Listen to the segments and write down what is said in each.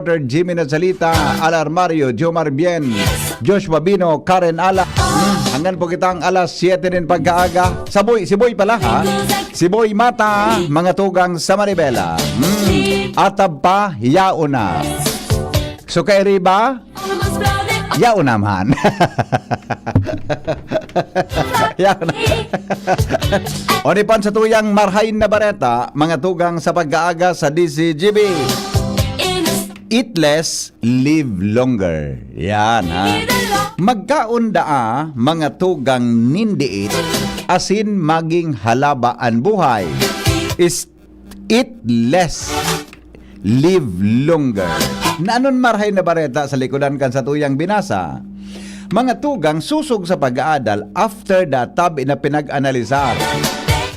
Jimmy Nazalita, Alarmario, Jomar Bien, Joshua Bino, Karen Ala. Hanggang po kitang alas 7 din pagkaaga. Si Boy pala ha. Si Boy Mata, mga tugang sa Maribela. Atab pa, yao na. So kay Riba, yao naman. Yao na. Onipan sa tuyang marhain na bareta, mga tugang sa pagkaaga sa DCGB. Eat less, live longer. Yan ha. Magkaunda mga tugang nindiit asin maging halabaan buhay. Is eat less, live longer. Naanon marhay na bareta sa likodan kan sa tuyang binasa. Mga tugang susog sa pag-aadal after the tabi na pinag-analisar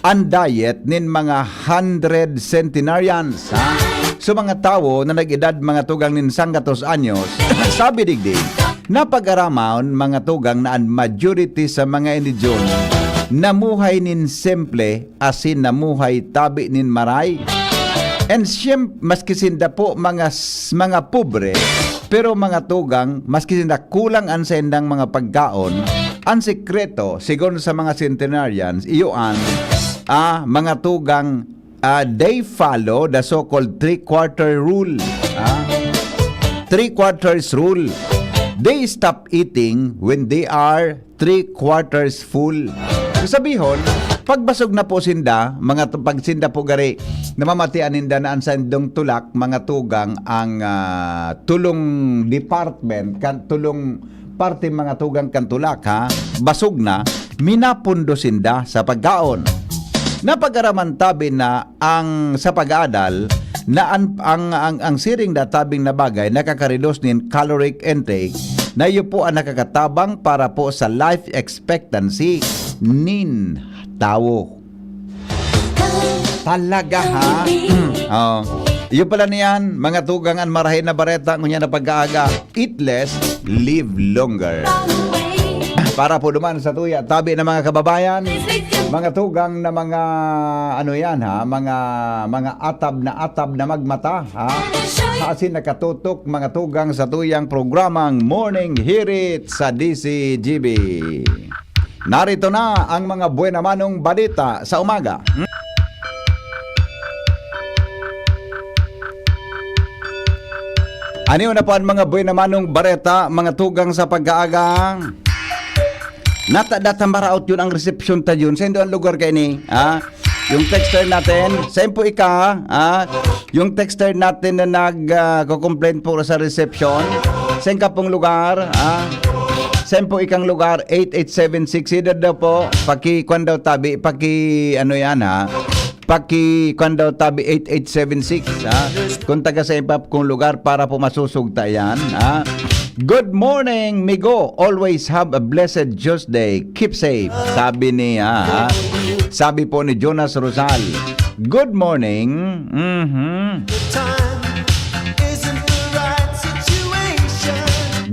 ang diet nin mga 100 centenarians ha. So mga tao na nag-edad mga tugang nin 100 anyos, sabi digdig, napag-aramon mga tugang na ang majority sa mga indigyon namuhay nin simple asin namuhay tabi nin maray. And maski sinda po mga pobre, pero mga tugang, maski sinda kulang ang sendang mga pagkaon, ang sekreto, sigon sa mga centenarians, iyoan, mga tugang, they follow the so-called three-quarter rule. Three-quarters rule. They stop eating when they are three-quarters full. So sabihon, pagbasog na po sinda, mga pagsinda po gari, namamatian ninda na ang sandong tulak, mga tugang, ang tulong department, tulong parte mga tugang kan tulak, ha, basog na, minapundo sinda sa pagkaon. Napag-araman tabi na ang sa pag-aadal na ang siring da tabing na bagay nakakaridos nin caloric intake na iyo po ang nakakatabang para po sa life expectancy nin tao. Talaga ha? Iyo pala niyan, mga tugang ang marahin na bareta ngunya na pag-aaga. Eat less, live longer. Para po duman sa tuya, tabi na mga kababayan, mga tugang na mga ano yan ha, mga atab na magmata ha. Asin nakatutok mga tugang sa tuyang programang Morning Hirit sa DCGB. Narito na ang mga buena manong balita sa umaga. Ano na po ang mga buena manong bareta, mga tugang sa pag-aaga? Nata maraot yun ang reception ta yun. Sa ang lugar kayo ni yung texter natin, saan po yung texter natin na nag-complain po sa reception, saan ka pong lugar, saan po ikang lugar, 8876, idad daw po, paki-kwan daw tabi, ano yan ha, paki-kwan daw tabi 8876, kung taga sa impap kong lugar para po masusugta yan, Good morning, Migo. Always have a blessed Tuesday. Keep safe. Sabi po ni Jonas Rosal. Good morning.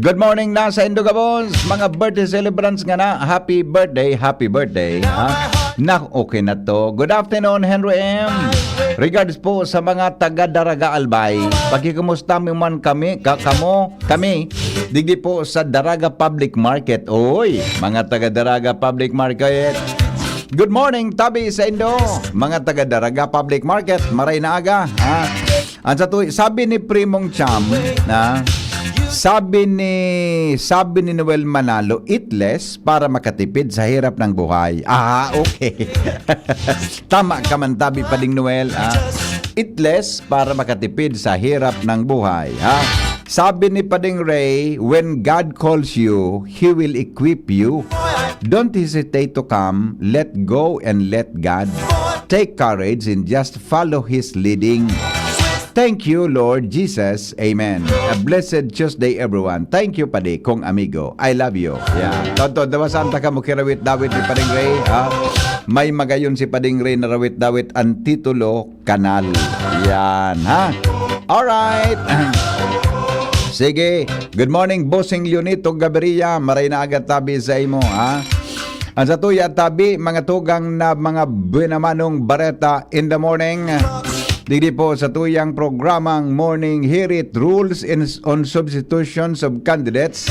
Good morning na sa Indogabons. Mga birthday celebrants nga na. Happy birthday. Okay na to. Good afternoon, Henry M. Regards po sa mga taga-Daraga Albay. Pakikumusta mo man kami, digdi po sa Daraga Public Market. Oy, mga taga-Daraga Public Market. Good morning, tabi sa Indo. Mga taga-Daraga Public Market, maray na aga. Sabi ni Primong Cham, sabi ni Noel Manalo, eat less para makatipid sa hirap ng buhay. Okay. Tama ka man, tabi pa ding Noel. Eat less para makatipid sa hirap ng buhay. Sabi ni Pading Ray, when God calls you, He will equip you. Don't hesitate to come. Let go and let God. Take courage and just follow His leading. Thank you, Lord Jesus. Amen. A blessed Tuesday, everyone. Thank you, Padi, kong amigo. I love you. Yeah. Tonto, dawasan ta ka mo kirawit Dawit ni Pading Ray. May magayon si Pading Ray na rawit Dawit ang titulo, Kanal. Yan, ha? Alright. Sige. Good morning, Bossing Leonito Gaberia. Maray na agad tabi sa imo, ha? Ang sa tuya tabi, mga tugang na mga buenamanong bareta in the morning. Digdi po sa tuyang programang Morning Hirit Rules on Substitutions of Candidates,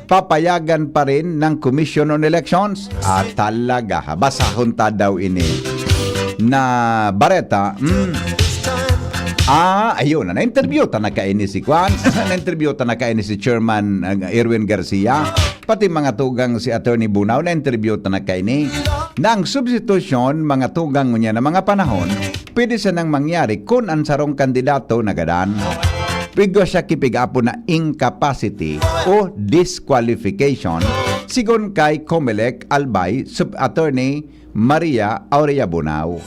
papayagan pa rin ng Commission on Elections. At talaga, basahon ta daw ini na bareta. Ayun, na-interview ta na kaini si Juan, na-interview ta na kaini si Chairman Erwin Garcia, pati mga tugang si Attorney Bunao, na-interview ta na kaini. Na ang substitution, mga tugang niya na mga panahon, pwede siya nang mangyari kung ang sarong kandidato nagadan. Pwede siya kipigapo na incapacity o disqualification, sigon kay Comelec Albay, Sub-Attorney Maria Aurea Bunao.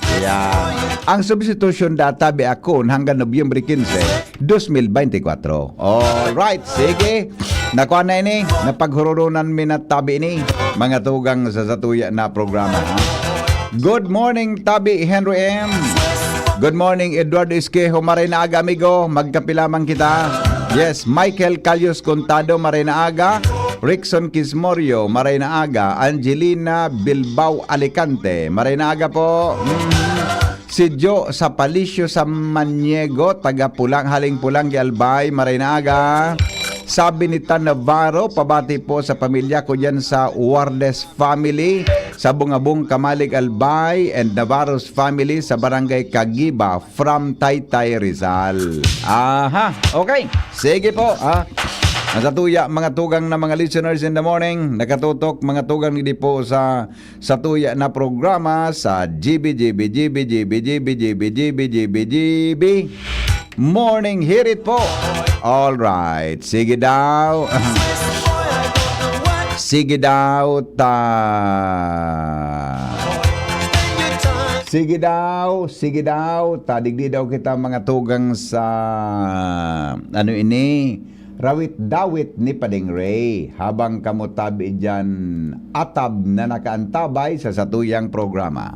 Ang substitution data beakon hanggang Nobyembre 15, 2024. Alright, sige. Nakuha na ini, napaghururunan minatabi ini, mga tugang sa satuya na programa. Good morning, Tabi Henry M. Good morning, Eduardo Esquejo, Marina Aga, amigo. Magkapilamang kita. Yes, Michael Calios Contado, Marina Aga. Rickson Kismorio, Marina Aga. Angelina Bilbao Alicante, Marina Aga po. Si Joe Sapalicio Samaniego, taga Pulang, Haling Pulang, Albay, Marina Aga. Sabi ni Tan Navarro, pabati po sa pamilya ko dyan sa Wardes family, sa Bungabong Kamalig Albay, and Navarro's family sa Barangay Kagiba from Taytay Rizal. Aha, okay. Sige po. Nasatuya mga tugang na mga listeners in the morning, nakatutok mga tugang hindi po sa satuya na programa sa GB Morning Hirit po. Alright, sige daw. Sige daw Sige daw, tadigdi daw kita mga tugang sa ano ini, rawit dawit ni Pading Ray, habang kamutabi dyan atab na nakaantabay sa satuyang programa.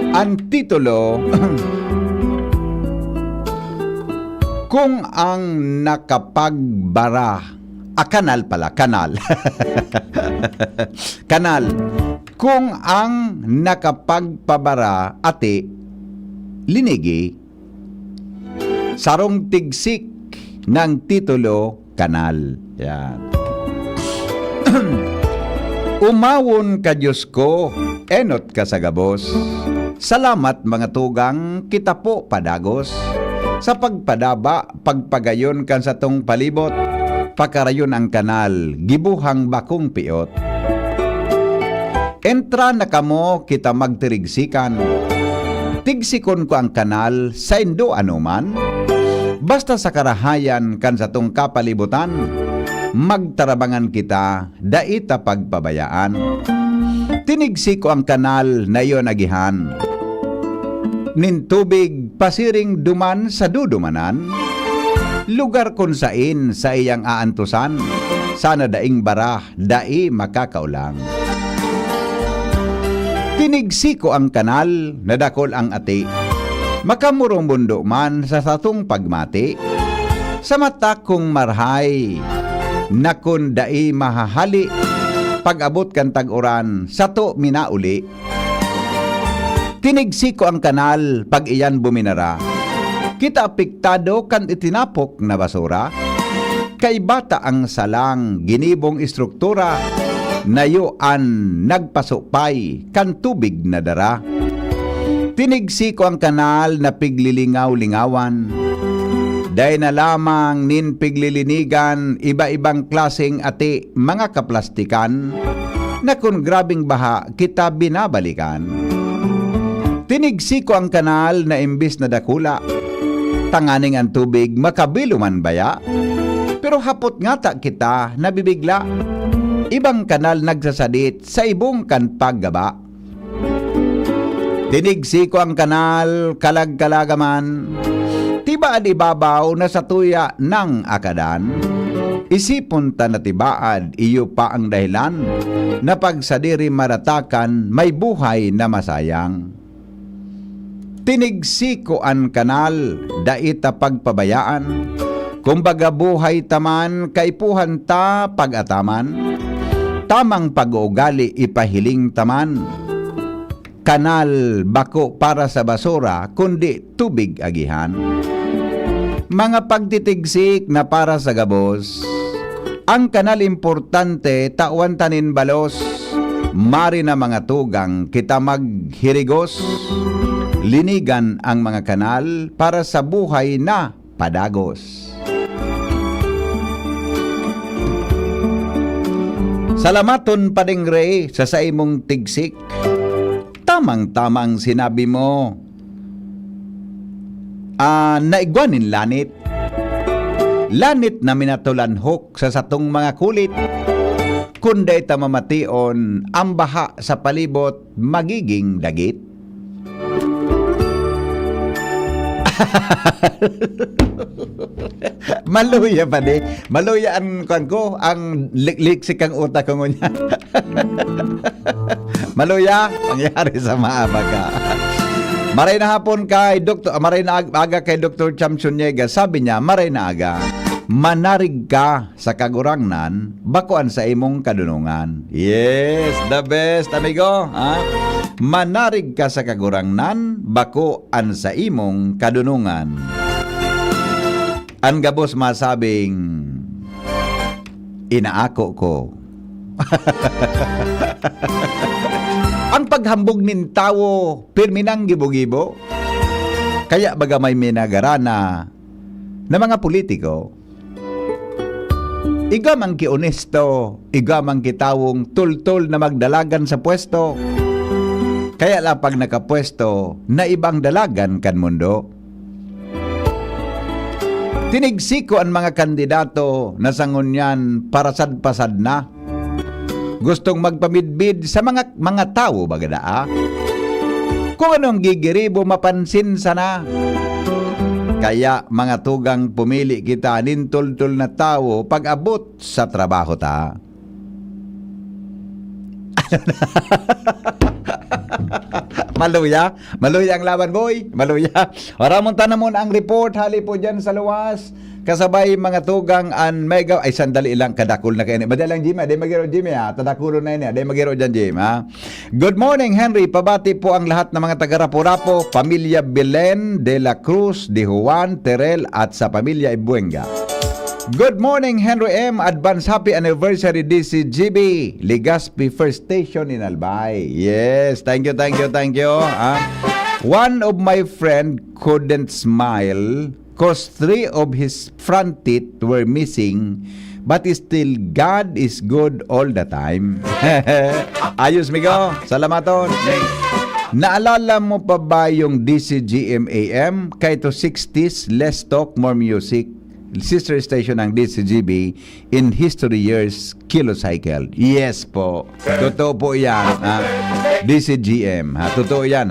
Ang titulo, kung ang nakapagbara, kanal pala, kanal. Kanal. Kung ang nakapagpabara ati, linigi, sarong tigsik ng titulo, kanal. Yan. Umawon ka Diyos ko, enot ka sa gabos. Salamat mga tugang, kita po padagos. Sa pagpadaba, pagpagayon kan sa tong palibot, pakarayon ang kanal, gibuhang bakong piot. Entra na kamo, kita magtirigsikan. Tigsikon ko ang kanal, sa indo anuman. Basta sa karahayan kan sa tong kapalibutan, magtarabangan kita, daita pagpabayaan. Tinigsi ko ang kanal na iyon agihan. Nintubig pasiring duman sa dudumanan. Lugar kung sain sa iyang aantusan. Sana daing barah, dai makakaulang. Tinigsi ko ang kanal, nadakol ang ati. Makamurong mundo man sa satong pagmati. Sa mata kong marhay, nakon dai mahahali. Pag-abot kan tag-uran, sato minauli. Tinigsi ko ang kanal, pag iyan buminara. Kita apektado kan itinapok na basura. Kay bata ang salang, ginibong istruktura. Nayuan, nagpasupay, kan tubig na dara. Tinigsi ko ang kanal na piglilingaw-lingawan. Dahil na lamang nin piglilinigan, iba-ibang klaseng ati mga kaplastikan, na kung grabing baha, kita binabalikan. Tinigsi ko ang kanal na imbis na dakula, tanganing ang tubig makabiluman baya, pero hapot nga ta kita nabibigla, ibang kanal nagsasadit sa ibong kan paggaba. Tinigsi ko ang kanal, kalag-kalagaman, tiba ibabaw na sa tuya ng akadan. Isipon ta na tibaad, iyo pa ang dahilan, na pagsadiri maratakan, may buhay na masayang. Tinigsi ko ang kanal, daita pagpabayaan, kumbaga buhay taman, kaipuhan ta pag-ataman. Tamang pag-uugali ipahiling taman. Kanal bako para sa basura, kundi tubig agihan. Mga pagtitigsik na para sa gabos. Ang kanal importante, tawan tanin balos. Mari na mga tugang, kita maghirigos. Linigan ang mga kanal para sa buhay na padagos. Salamaton padingre sa imong tigsik. Tamang-tamang sinabi mo. Naigwanin lanit. Lanit na minatulanhok sa satong mga kulit. Kunday tamamation, ang baha sa palibot magiging dagit. Maluya pa di. Maluya ang kuan ko, ang liksik ang utak ko ngunya. Maluya, pangyari sa maaba ka. Maray na hapon kay Dr. Maray na aga kay Dr. Cham Sunyega. Sabi niya, maray na aga. Manarig ka sa kagurangnan, bakuan sa imong kadunungan. Yes, the best, amigo. Ha? Manarig ka sa kagurangnan, bakuan sa imong kadunungan. Ang gabos masabing, inaako ko. Ang paghambog nin tawo, pirminang gibo-gibo. Kaya baga may minagarana na mga politiko, igamang ki honesto, igamang ki tawong tul-tul na magdalagan sa pwesto. Kaya lang pag nakapwesto, na ibang dalagan kan mundo. Tinigsiko ang mga kandidato na sangunyan parasad-pasad na. Gustong magpamidbid sa mga tao bagadaa. Kung anong gigiribo mapansin sana. Kaya mga tugang pumili kita nintultul na tao pag-abot sa trabaho ta. Maluya? Maluya ang laban, boy. Maluya. Maramon tanamon ang report. Hali po dyan sa luwas. Kasabay mga tugang an mega. Ay, sandali lang. Kadakul na kayo. Madalang Jimmy. Aday magiro Jimmy ha. Tadakulo na yun. Aday magiro dyan Jim ha. Good morning Henry. Pabati po ang lahat ng mga taga-Rapo-Rapo. Pamilya Belen, De La Cruz, De Juan, Terrell at sa pamilya Ibuenga. Good morning, Henry M. Advance happy anniversary DCGB. Legazpi First Station in Albay. Yes, thank you. One of my friend couldn't smile cause 3 of his front teeth were missing, but still God is good all the time. Ayos, migo. Salamaton. Naalala mo pa ba yung DCGM AM? Kaya to 60s, less talk, more music. Sister station ng DCGB in history years kilocycle. Yes po. Totoo po yan. DCGM. Totoo yan.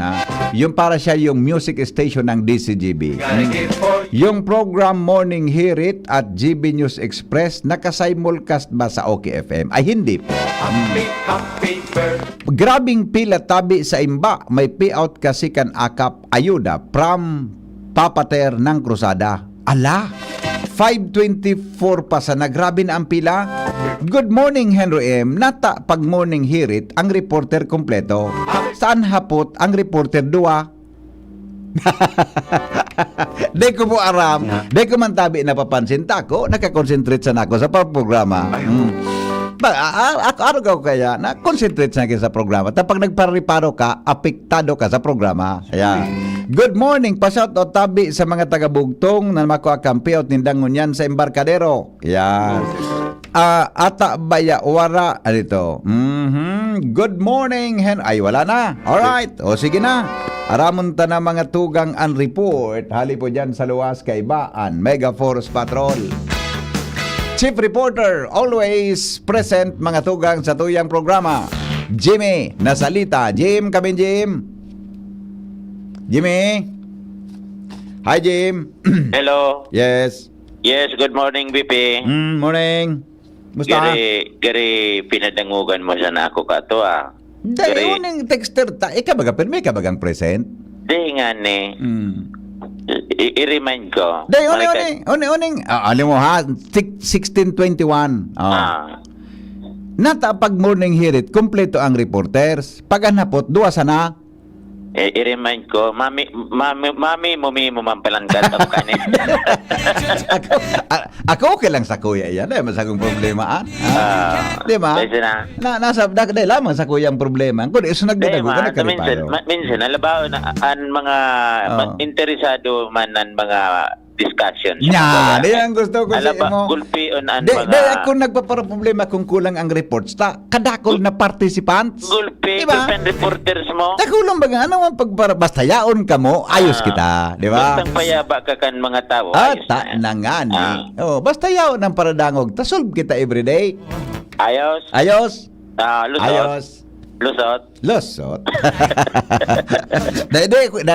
Yung para siya yung music station ng DCGB. Yung program Morning Hear It at GB News Express nakasimulcast ba sa OKFM? Ay hindi po. Grabing pila tabi sa imba. May payout kasi kan akap ayuda from papater ng krusada. Ala! 5:24 pa sa nagrabe na ang pila. Good morning Henry M. Nata pag morning hear it ang reporter kompleto. Saan hapot ang reporter dua? Day ko po aram. Day ko man tabi napapansin tako. Nakakonsentrate sa nako sa programa. Ano ka kaya na concentrate sa sa programa. Tapos nagpariparo ka, apektado ka sa programa. Ayan. Good morning, pa-shout out tabi sa mga taga-bugtong na makuakampiot nindangon yan sa embarkadero. Yan. Ata baya wara alito. Good morning, Ay wala na. Alright. O sige na. Aramon ta na mga tugang ang report. Hali po dyan sa luwas kay Baan Mega Force Patrol. Chief Reporter, always present mga tugang sa tuyang programa. Jimmy, nasalita. Jim, kabin Jim. Jimmy? Hi, Jim. Hello. Yes. Yes, good morning, BP. Morning. Musta? Gari pinadangugan mo sa nako ka to Dahil uning texter ta. Ika baga, pero may kabagang present? Di nga ni. I-remind ko. Dahil uning. Alam mo ha, 1621. Nata pag morning hirit, kompleto ang reporters. Pag anapot, duwa sana. I-remind ko, mami, mo man palang gatap ka niya. ako okay lang sa kuya yan. Dahil masagong problema. Di ba? Kasi na. Nasa dahil lamang sa kuya ang problema. Kung iso nagdadago ka, nagkariparo. Minsan, alabaw na ang mga interesado man ang mga discussions. Yan, yan ang gusto ko sa Alaba, imo. gulpi on ang Di mga... ako nagpaparoblema kung kulang ang reports. Kadakol na participants. Gulpi, Diba? gulpi ang reporters mo. Dakulang ba nga, ano ang pagpara, basta yaon ka mo, ayos kita. Di ba? Bastang payaba ka kan mga tao. Ayos Ta na yan. na nga ni. Oh, basta yaon ang paradangog. Tasolve kita everyday. Ayos. Ayos. Lusot. Ayos. Lusot. Losot.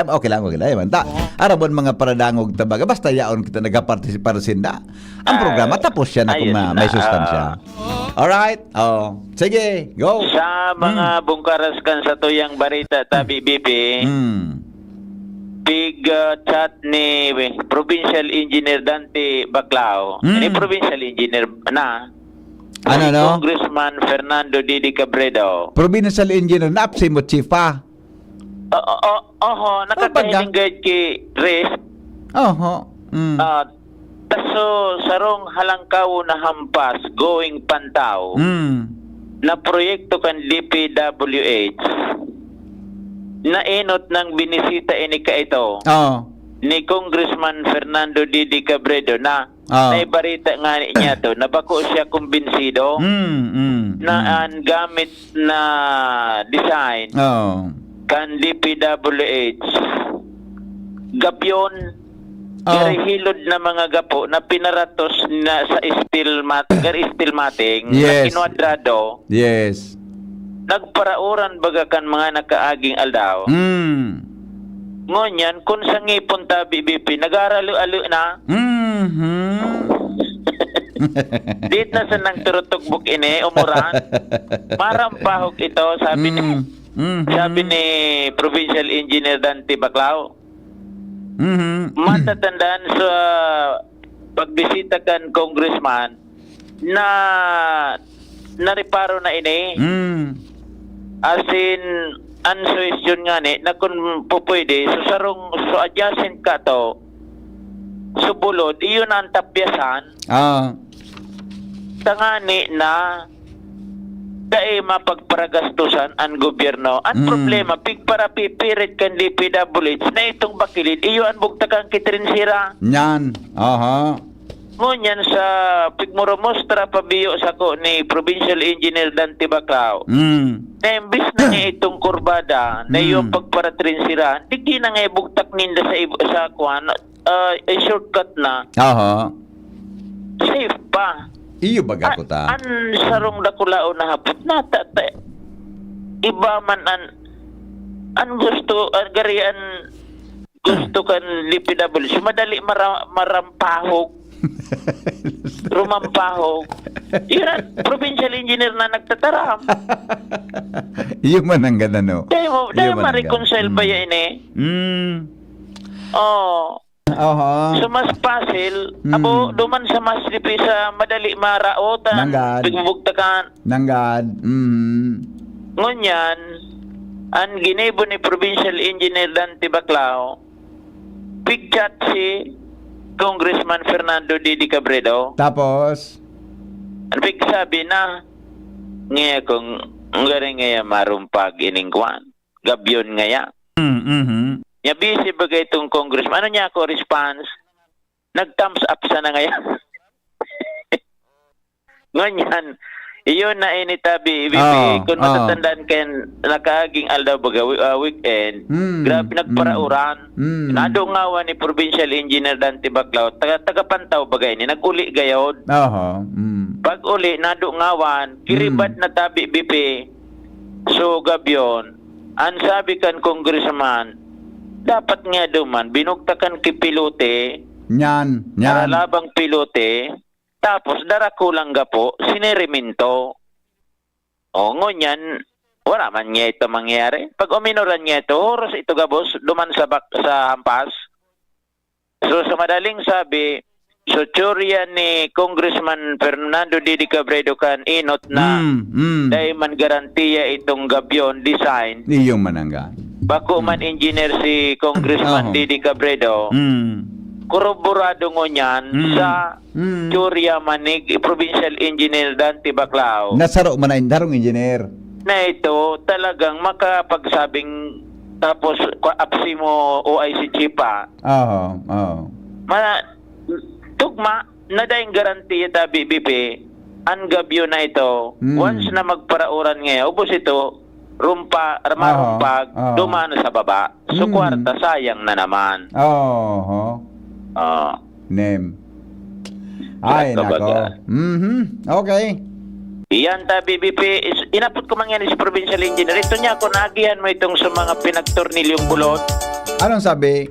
Okay lang. Ta, arabon mga paradangog tabaga. Basta yaon kita nagapartisipar sinda. Ang programa, tapos siya na kung ayun may na. sustansya. Alright. Oh. Sige, go. Sa mga bungkaras kan sa tuyang barita tabi BP, big chat ni Provincial Engineer Dante Baclao. Ini Provincial Engineer na. Ano, Si no? Congressman Fernando Didi Cabredo. Provincial Engineer na apsi mo, chief pa. Nakakahiling guide kay Riz. Oho. Taso sarong halangkaw na hampas going Pantaw na proyekto kan DPWH na enot ng binisita ini ka ito ni Congressman Fernando Didi Cabredo na naibarita nga niya to na bako siya kumbinsido na ang gamit na design kan DPWH gabyon Gari hilod na mga gapo na pinaratos na sa steel mating na Yes. kinwadrado. Yes. Nagparauran bagakan mga nakaaging aldaw. Ngunyan, kung sa ngipon ta BBP, nag-aralo-alo na. Dit na sa nang turutugbok ini, umuran. Marampahog ito, sabi ni Provincial Engineer Dante Baclao. Matatandaan sa pagbisita kan congressman na nareparo na ini. As in, ang suggestion nga ni, na kung pupwede, so adjacent ka to, subulod, iyon ang tapyasan, tangani na dahil mapagparagastusan ang gobyerno. Ang problema, para pipirit kan DPWH na itong bakilid, iyo ang bugtakan kitrin sira. Yan. Aha. Ngunyan sa pigmuromostra pabiyo sa ko ni Provincial Engineer Dante Baclao. Na imbis na niya itong kurbada na iyong pagparatrin sira, di na nga ibugtak ninda sa kuhan, shortcut na. Aha. Safe pa. Iyo baga ko ta. An sarong dakulao na hapot na iba man an gusto garian gusto kan DPWH madali marampahog rumampahog iran provincial engineer na nagtataram. Iyo man ang ganano. Dahil ma-reconcile ba yan so mas pasil abo duman sa mas lipi sa madali maraotan Nanggad. pigbugtakan Nanggad. ngunyan ang ginebo ni Provincial Engineer Dante Baclao pigchat si Congressman Fernando Didi Cabredo Tapos ang pigsabi na ngayon kung garing ngayon marumpag iningkwan gabyon ngayon niya busy bagay itong congressman. Ano niya ako response? Nag-thumbs up sana ngayon. Ngunyan, iyon na initabi, kung matatandaan kayo nakaaging aldaw baga weekend, grabe nagparauran. Nadungawan ni Provincial Engineer Dante Baclao, taga-Pantaw bagay ni, nag-uli gayod. Pag uli, nadungawan, kiribad na tabi BP, so gabyon, ang sabi kan congressman, dapat nga duman, binuktakan ki pilote, naralabang pilote, tapos darakulang gapo, siniriminto. O ngunyan, wala man nga ito mangyari. Pag uminoran nga ito, oras ito gabos, duman sa hampas. So sa madaling sabi, So, teorya ni Congressman Fernando Didi Cabredo kan inot na dahil man garantiya itong Gabyon design. Iyong manangga. Bako man engineer si Congressman Didi Cabredo, koroborado ngo niyan sa teorya manig provincial engineer Dante Baclao Nasaro man na darong engineer. na ito talagang makapagsabing tapos apsi mo OIC Chipa. Tugma na dahil garantiya ta BBP ang Gabyo na ito once na magparauran ngayon ubos ito marumpag dumano sa baba so kwarta sayang na naman Name ay nako okay iyan ta BBP inapot ko mangyari si provincial engineer ito niya kung nagihan mo itong sa mga pinagtornilyong bulot anong sabi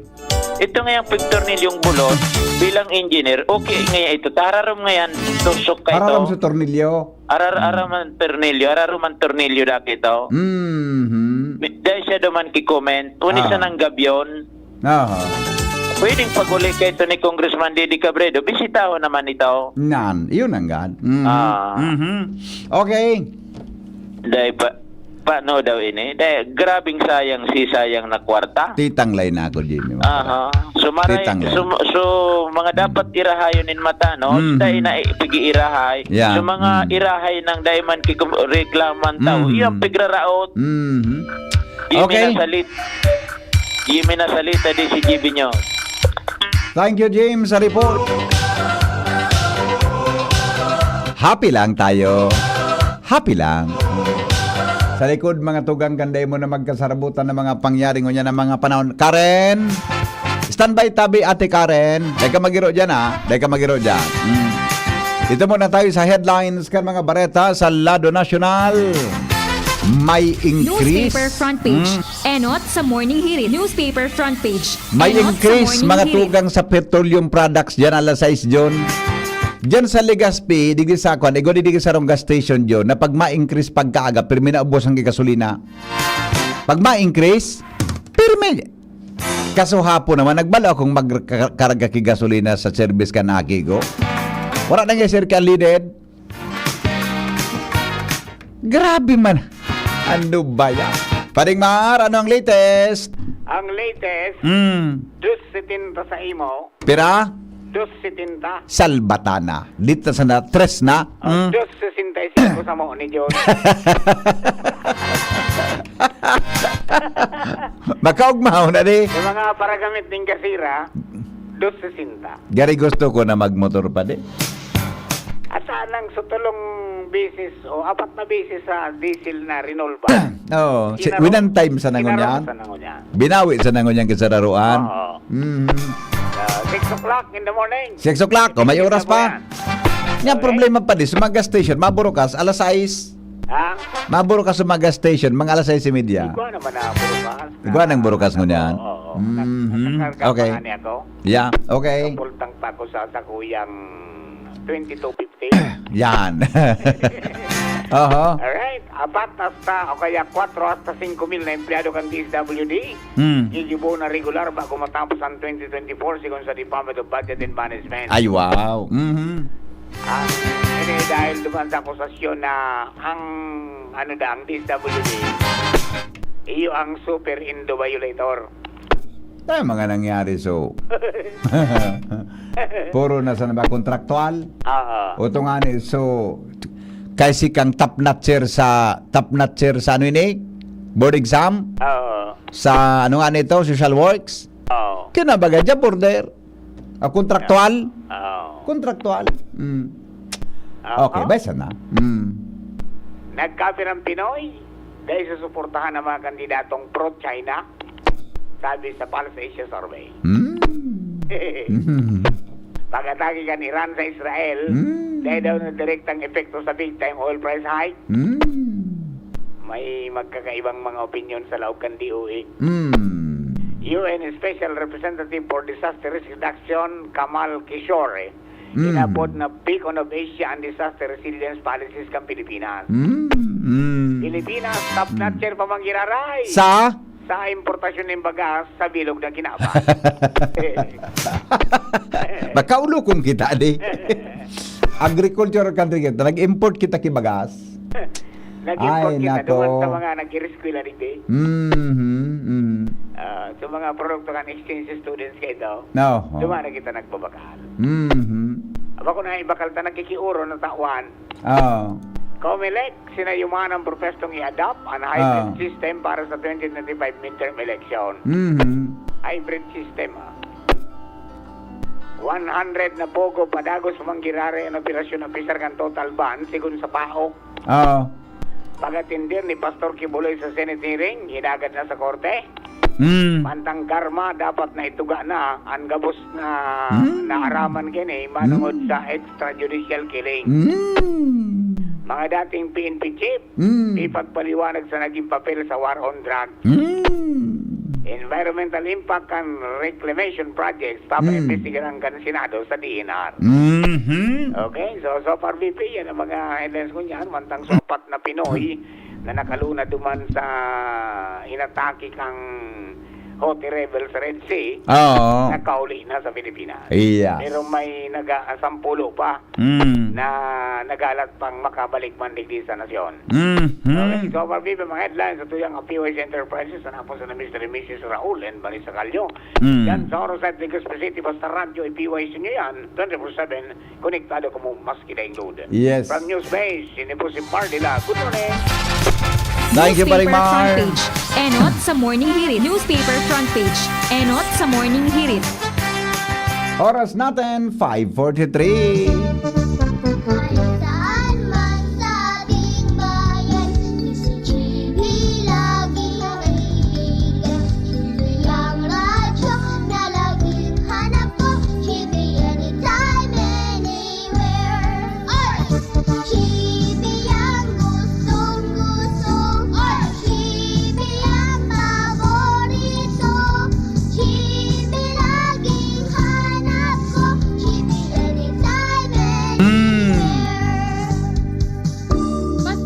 ito ngayang pagtornilyong bulot bilang engineer, okay ngayon ito. Tararam ngayon, tusok ka ito. Araram sa tornilyo. Araman tornilyo na ito. Dahil siya duman ki-comment, unis na ng Gabyon. Pwedeng pag-uli ka ito ni Congressman Didi Cabredo, bisitaho naman ito. Yun ang gan. Okay. Dahil paano daw ini? Dahil grabing sayang na kwarta. Titanglay na ako, Jimmy. So, mga dapat irahayonin mata, no? Dahil na pag-iirahay. Yeah. So, mga irahay ng diamond reklaman tao, yung pigraraot. Okay. Jimmy na salita di si GB nyo. Thank you, James, sa report. Happy lang tayo. Happy lang. Sa likod, mga tugang kanday mo na magkasarabutan ng mga pangyari ng mga panahon. Karen! Standby tabi, Ate Karen. Dahil ka magiro dyan, ha? Dahil ka magiro dyan. Ito muna tayo sa headlines kan mga bareta sa Lado Nacional. May increase. Newspaper front page. Enot sa Morning Hirit. Newspaper front page. May Enot increase, sa Morning mga Hirit. tugang sa petroleum products dyan, alas 6 June. Diyan sa Legazpi, digdi sa kwan, digdi sa rong gas station dyan, na pag ma-increase pagkaaga, pirmi na ubos ang gasolina. Pag ma-increase, pirmi. Kaso hapon naman, nagbala akong magkarga ki gasolina sa service ka na akigo. Wala na nga sir ka leaded. Grabe man. Ano ba yan? Paring Mar, ano ang latest? Ang latest, 2.70 sa imo, Pira? 2.70. Salbatana. Dito sa na, tres na. 2.65 sa mo ni John. Makaugmaw na di. Yung mga paragamit ng kasira, 2.60. Gari gusto ko na magmotor pa di. At saan lang sa tulong beses o 4 na beses sa diesel na Renolva. Oo. Winan time sa nangon yan. Sa nangon yan. Binawi sa nangon yan kisararuan. Oo. 6 o'clock in the morning. 6 o'clock. O may oras pa. Yan Okay. problema pa di. Sa mga gas station. Maburo ka alas 6. Ha? Maburo ka sa mga gas station. Mga alas 6:30. Ikaw naman na burukas. Ikaw nang burukas mo niyan. Oo. Okay. Okay. Ako. Yeah. Okay. Pultang pa ko sa kuyang 22.50. Yan. Oho. Alright, 4 hasta o kaya 4 hasta 5,000 na empleyado kang DSWD. Igibo na regular bago matapos ang 2024 sigon sa Department of Budget and Management. Ay, wow. Hindi dahil duman sa akusasyon na ang ang DSWD iyo ang super indo violator. Tayo mga nangyari so. Puro na sa ba kontraktual? O ito nga ni so kasi kang top notcher sa ano ini? Board exam? Sa ano nga nito? Social works? Kinabaga dyan border. Kontraktual? Kontraktual. Okay, besa na. Nagkapi ng Pinoy dahil sa suportahan ng mga kandidatong pro-China, sabi sa Pulse Asia Survey. Pagkatagi ka ni Iran sa Israel, dahil daw na direktang epekto sa big time oil price hike, may magkakaibang mga opinion sa loob kan DOE. UN Special Representative for Disaster Risk Reduction, Kamal Kishore, inabot na beacon of Asia and disaster resilience policies kang Pilipinas. Pilipinas, top notcher pa mang giraray. Sa? sa importasyon ng bagas sa bilog ng Kinabas. Makaulo kung kita di. Agriculture country kita. Nag-import kita kibagas. Nag-import Ay, kita nako. doon sa mga nag-reskwela rin sa mga produkto kan exchange students kayo daw. No. Dumana kita nagbabakal. Aba ko na ibakal ta nagkikiuro ng tawan. Oh. COMELEC, sinayuman ang propestong i-adopt ang hybrid system para sa 2025 midterm election. Hybrid system. 100 na pogo padagos manggirare ang operasyon ng pisar kan total ban sigun sa PAO. Oh. Pagatindir ni Pastor Kibuloy sa Senate hearing, hinagad na sa korte. Pantang karma dapat na ituga na ang gabos na naaraman kini manungod sa extrajudicial killing. Mga dating PNP chief, ipagpaliwanag sa naging papel sa war on drugs. Environmental impact and reclamation projects papaimbestigahan kan Senado sa DNR. Okay, so far VP, yan ang mga headlines ko niyan. Mantang sopat na Pinoy na nakaluna duman sa inatake kang Houthi rebel sa Red Sea, Oo. nakauli na sa Pilipinas. Iya. Pero may sampulo pa na nagalat pang makabalik man digdi sa nasyon. Okay, so far VP, mga headlines sa tuyang POS Enterprises na napos na Mr. and Mrs. Raul and Marisa Calyo. Yan sa Orosite, Legazpi City, basta radyo, POS nyo yan, 24/7, konektado ko mo mas kita-include. Yes. From News Base, sinipo si Mardila. Good morning! Thank you, Newspaper Marimar. front page. Enot sa Morning Hirit. Newspaper front page. Enot sa Morning Hirit. Oras natin, 5:43. Saan man sa ating bayan, PCGB laging kaibigan. GB ang radyo na laging hanap ko, GB anytime, anywhere. GB ang gustong-gusto, GB ang paborito, GB laging hanap ko, GB anytime, anywhere.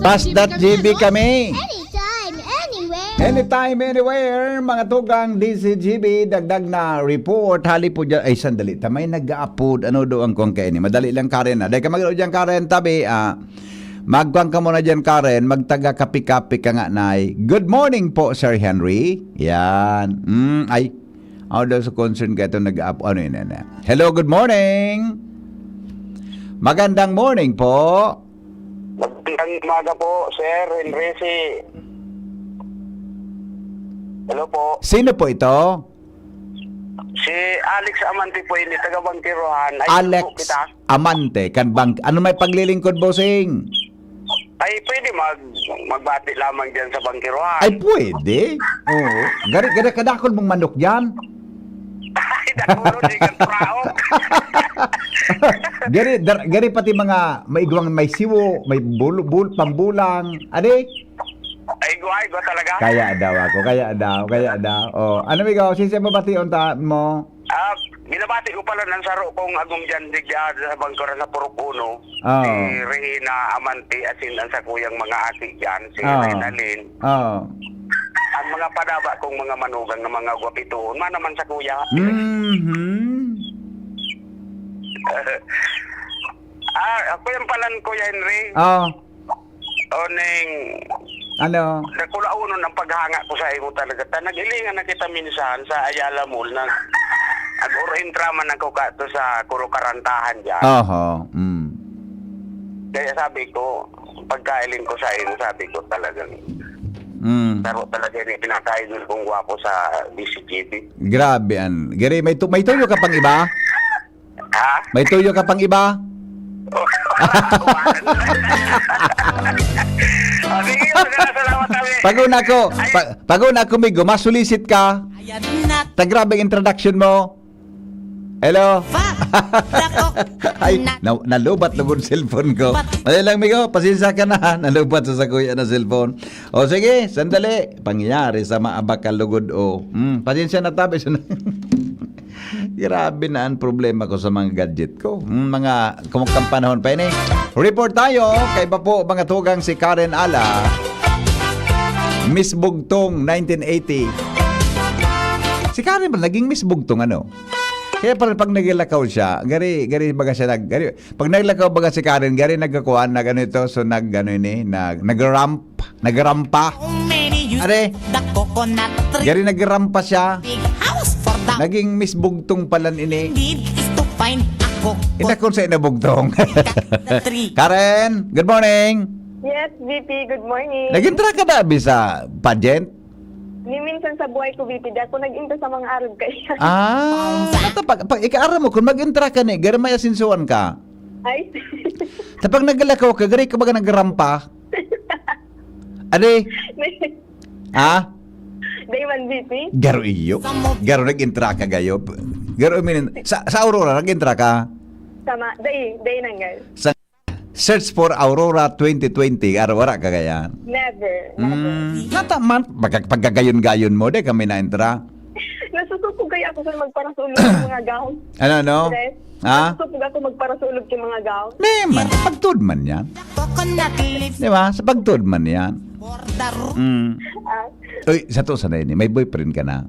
Pas.gb kami. Anytime, anywhere. Anytime, anywhere, mga tugang DCGB, dagdag na report. Hali po dyan. Ay, sandali. Tamay nag-upload. Ano doon kong kayo ni? Madali lang, Karen. Dahil ka mag-upload dyan, Karen. Tabi, magkuhan ka muna dyan, Karen. Magtaga kapi-kapi ka nga, Nay. Good morning po, Sir Henry. Yan. Ay, ako daw sa concern ka ito nag-upload. Ano yun? Hello, good morning. Magandang morning po. Magandang umaga po, Sir Enrique. Hello po. Sino po ito? Si Alex Amante po ini taga Bangkirohan. Ay, Alex po kita. Amante. Ano may paglilingkod, bossing? Ay, pwede magbati lamang dyan sa Bangkirohan. Ay, pwede. Oo. Gari kadakol mong manok dyan. Ay, dakulo, di ka traok. Gari pati mga maigwang may siwo, may pambulang. Ade? Ay, go talaga. Kaya daw. Oh, ano may gaw? Sinsa mabati unta mo? Binabati ko pala ng saro kong agong dyan digya sa Bangkirohan sa Purok 1. Oh. Si Regina Amante, asin ang sa kuyang mga ati dyan. Si Oh. Renalyn. Oh. Ang mga padaba kong mga manugang na mga gwapitoon, naman sa kuya. Ako yung palan, Kuya Henry. Oh. Oning, Ano? nagkulaunon ang paghanga ko sa imo talaga. Nag-ilingan na kita minsan sa Ayala Mall. Nag-uro-intraman ako kato sa Kurukarantahan dyan. Oho. Kaya sabi ko, pagkailin ko sa imo, sabi ko talagang, pero talaga yung pinakaidol kong gwapo sa DCGB. Grabe an. Gari, may tuyo ka pang iba? Ha? May tuyo ka pang iba? Sige, salamat kami. Paguna ko, Migo, masulisit ka. Tagrabing introduction mo. Hello? Ay, nalubat lugod cellphone ko. Madali lang, Migo, pasensya ka na. Nalubat sa kuya na cellphone. O sige, sandali. Pangyari sa maabakal lugod o. Pasensya na tabi. Grabe na ang problema ko sa mga gadget ko. Mga kumukang panahon pa yun eh. Report tayo kay pa po mga tugang si Karen Ala. Miss Bugtong 1980. Si Karen ba naging Miss Bugtong ano? Kaya pag naglakaw siya, gari baga siya pag naglakaw baga si Karen, gari nagkakuan na ganito, so nagrampa. Are, gari nagrampa siya. Naging Miss Bugtong palan ini. Ina kung sa inabugtong. Karen, good morning. Yes, VP, good morning. Nag-intra ka na abi sa pageant? Ni minsan sa buhay ko, VP, di ako nag-inta sa mga arog kaya. Pag ikaara mo, kung mag-intra ka ni, gari may asinsuan ka. Ay, Tapag nagalakaw ka, gari ka baga nagrampa. Ade? day man, VP. Garo iyo. Garo nag-intra ka gayo. Garo sa Aurora nag-intra ka. Sama, day nanggal. Sa search for Aurora 2020, arawara ka gaya. Never. Nataman, pagkagayon-gayon mo, de kami na-intra. Nasusupog kaya ako sa magparasulog ng mga gown. Ano? Yes. Ha? Nasusupog ako magparasulog ng mga gown. Di man, pagtud man yan. Di ba? Sa pagtud man yan. Ah, Uy, sa to sanay ni, may boyfriend ka na.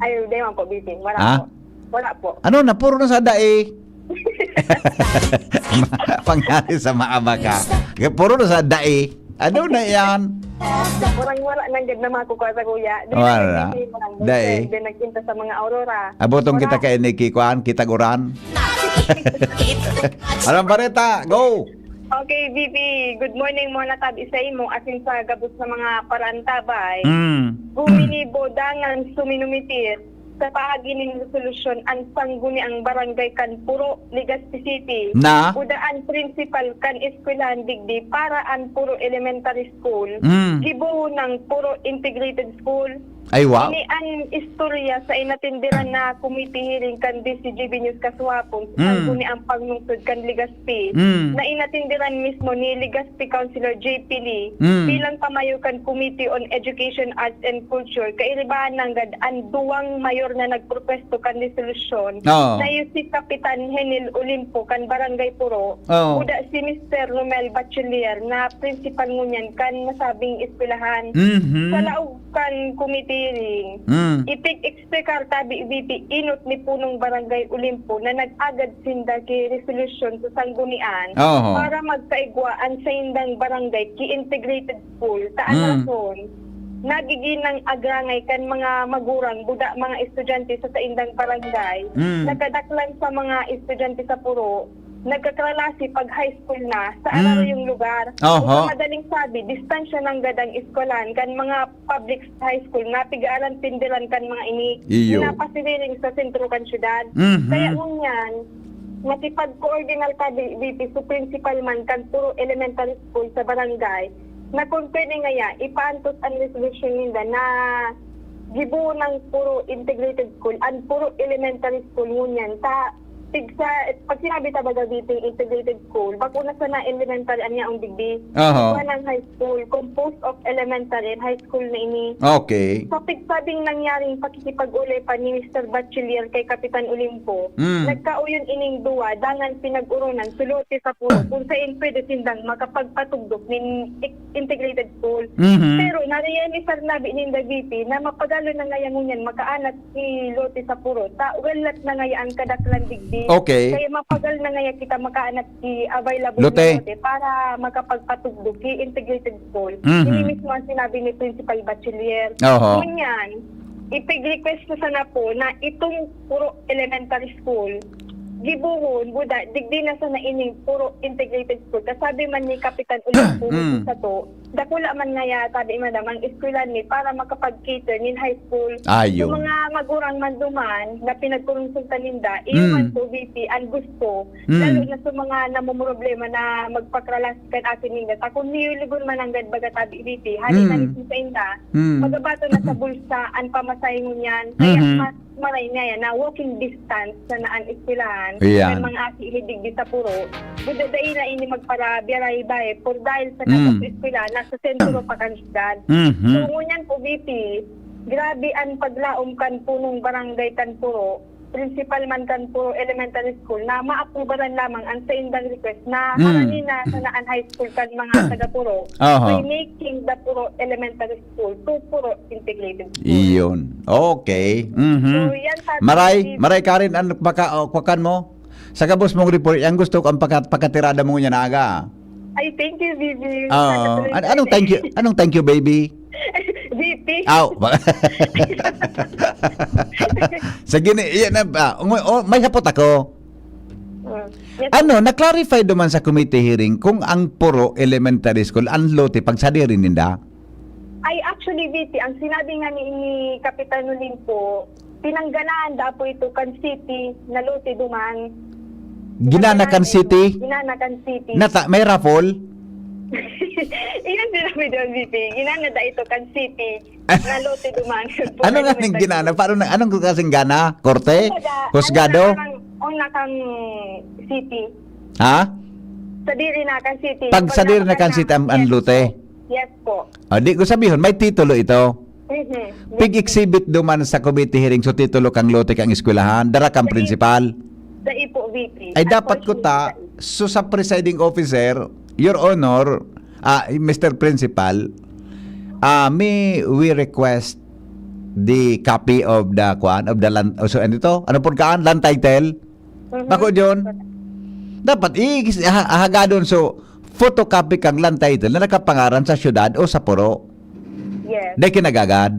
ay, day man po, VP. Wala Ha? po. Wala po. Ano na, puro na sa dae. Pangyari sa maaba ka. Puro na sa dae. Ano na yan? Wala nang gad na makukuha sa kuya. Wala. Day. Then nagkinta sa mga Aurora. Abotong kita kay Nikki Kwan, kita guran. Alam pareta, go! Okay, VP. Good morning mo na tabi sa imo asin sa gabos sa mga parantabay. Guminibo dangan suminumitir sa paagi ning resolusyon ang sangguni ang barangay kan puro Legazpi City. Na? Udaan principal kan eskwelahan digdi para ang puro elementary school. Gibuo ng puro integrated school. Ay, wow. Ini ang istorya sa inatindiran na committee hearing kan DCGB News Kaswapon ang guni ang pagnungtod kan Legazpi na inatindiran mismo ni Legazpi Councilor JP Lee bilang pamayukan Committee on Education, Arts and Culture kailibahan ng gad ang duwang mayor na nagpropesto kan resolusyon Oo. na yung si Kapitan Henil Olimpo kan Barangay Puro Oo. uda si Mr. Romel Bachelier na principal ngunyan kan nasabing eskwelahan sa laog kan committee hearing. Ipig-explikar tabi VP inot ni punong Barangay Olimpo na nag-agad sinda ki resolution sa sanggunian Oo. para magkaigwaan sa indang barangay ki integrated school. Taan rason, nagiginang agrangay kan mga magurang buda mga estudyante sa indang barangay. Nagkadaklan sa mga estudyante sa Puro nagkaklase pag high school na sa araw yung lugar. Oho. Kung madaling sabi, distansya ng gadang iskolan kan mga public high school na pigaalan pindilan kan mga ini Iyo. napasiliring sa sentro kan syudad. Kaya ngunyan, masipag-coordinal ka VP sa principal man kan puro elementary school sa barangay na kung pwede nga ya, ipaantos ang resolution ninda na gibuo ng puro integrated school and puro elementary school ngunyan ta pag sinabi tabaga VP integrated school, bakuna sa na elementary anya ang digdi. Oho. Ng high school, composed of elementary and high school na ini. Okay. Sa pigsabing nangyaring pakikipag-uli pa ni Mr. Bachelier kay Kapitan Olimpo, nagkauyon ining duwa, dangan pinag-urunan, suluti sa puro, kung saan pwede sindang makapagpatugdog ng integrated school. Pero nariyan ni Sarnabi ninda VP na mapagalo na ngayon ngunyan, makaanat si Lote sa puro, ugalat na ngayon ang kadaklan digdi. Okay. Kaya mapagal na ngayon kita makaanat si available Lote. Lote para makapagpatugdog si integrated school. Ini mismo ang sinabi ni Principal Bachelier. Oho. Ngunyan, ipig-request ko sana po na itong puro elementary school, gibuhon, buda, digdi na sa naining puro integrated school. Kasabi man ni Kapitan Olimpo sa to, dakula man nga ya, tabi madam, ang eskwelahan ni para makapag-cater nin high school. Ayo. Yung mga magurang manduman na pinagkurungsultan ninda, iyo man po VP, ang gusto, lalo na sa mga namumroblema na magpakralas kan atin ninda. Ta kung niyuligon man ang gadbaga tabi VP, halin na nisin sa inda, magabato na sa bulsa, ang pamasahe mo niyan, kaya mas maray niya yan, na walking distance sa naan eskwelahan, Ayan. mga asi hidig di sa puro, buda dahil na ini magpara biyaray bae, por dahil sa kasap eskwelahan, nasa sentro pa kan syudad. So ngunyan po VP, grabe ang paglaom kan punong barangay kan puro, principal man kan po elementary school na maaprobaran lamang ang sa indang request na haranin na sa naan high school kan mga taga Puro Aha. by making the Puro elementary school to Puro integrated school. Iyon. Okay. So, yan sabi Maray Karen, ano kwakan mo? Sa kabos mong report, ang gusto ko ang pagkatirada mo niya na aga. Ay, thank you, Vivi. Oo. Anong thank you? Anong thank you, baby? VP. Aw. Sige ni, yan na ba? May sapot ako. Yes. Ano, na-clarify duman sa committee hearing kung ang Puro Elementary School ang lote pagsadirin ninda? Ay, actually, VP, ang sinabi nga ni Kapitan Nulin po, pinangganaan daw po ito kan city na lote duman. Ginanakan City? Ginanakan City. May raffle? Iyan sinabi doon, VP. Ginanada ito kan city na lote duman. Ano nga ng ginana? Anong kasing gana? Korte? Husgado? Una kang city. Ha? Sa diri na kan city. Pag sa diri na kan city ang lote? Yes po. Di ko sabihin, may titulo ito. Mhm. Pig-exhibit duman sa committee hearing so titulo kang lote kang eskwelahan, dara kang principal. Sa ipo, VP. Ay dapat ko ta, so sa presiding officer, Your Honor, Mr. Principal, we request the copy of the land, so ano ito? Ano po kaan? Land title? Bako John? Dapat hagadon so photocopy kang land title na nakapangaran sa syudad o sa Puro. Yes. Dahil kinagagad.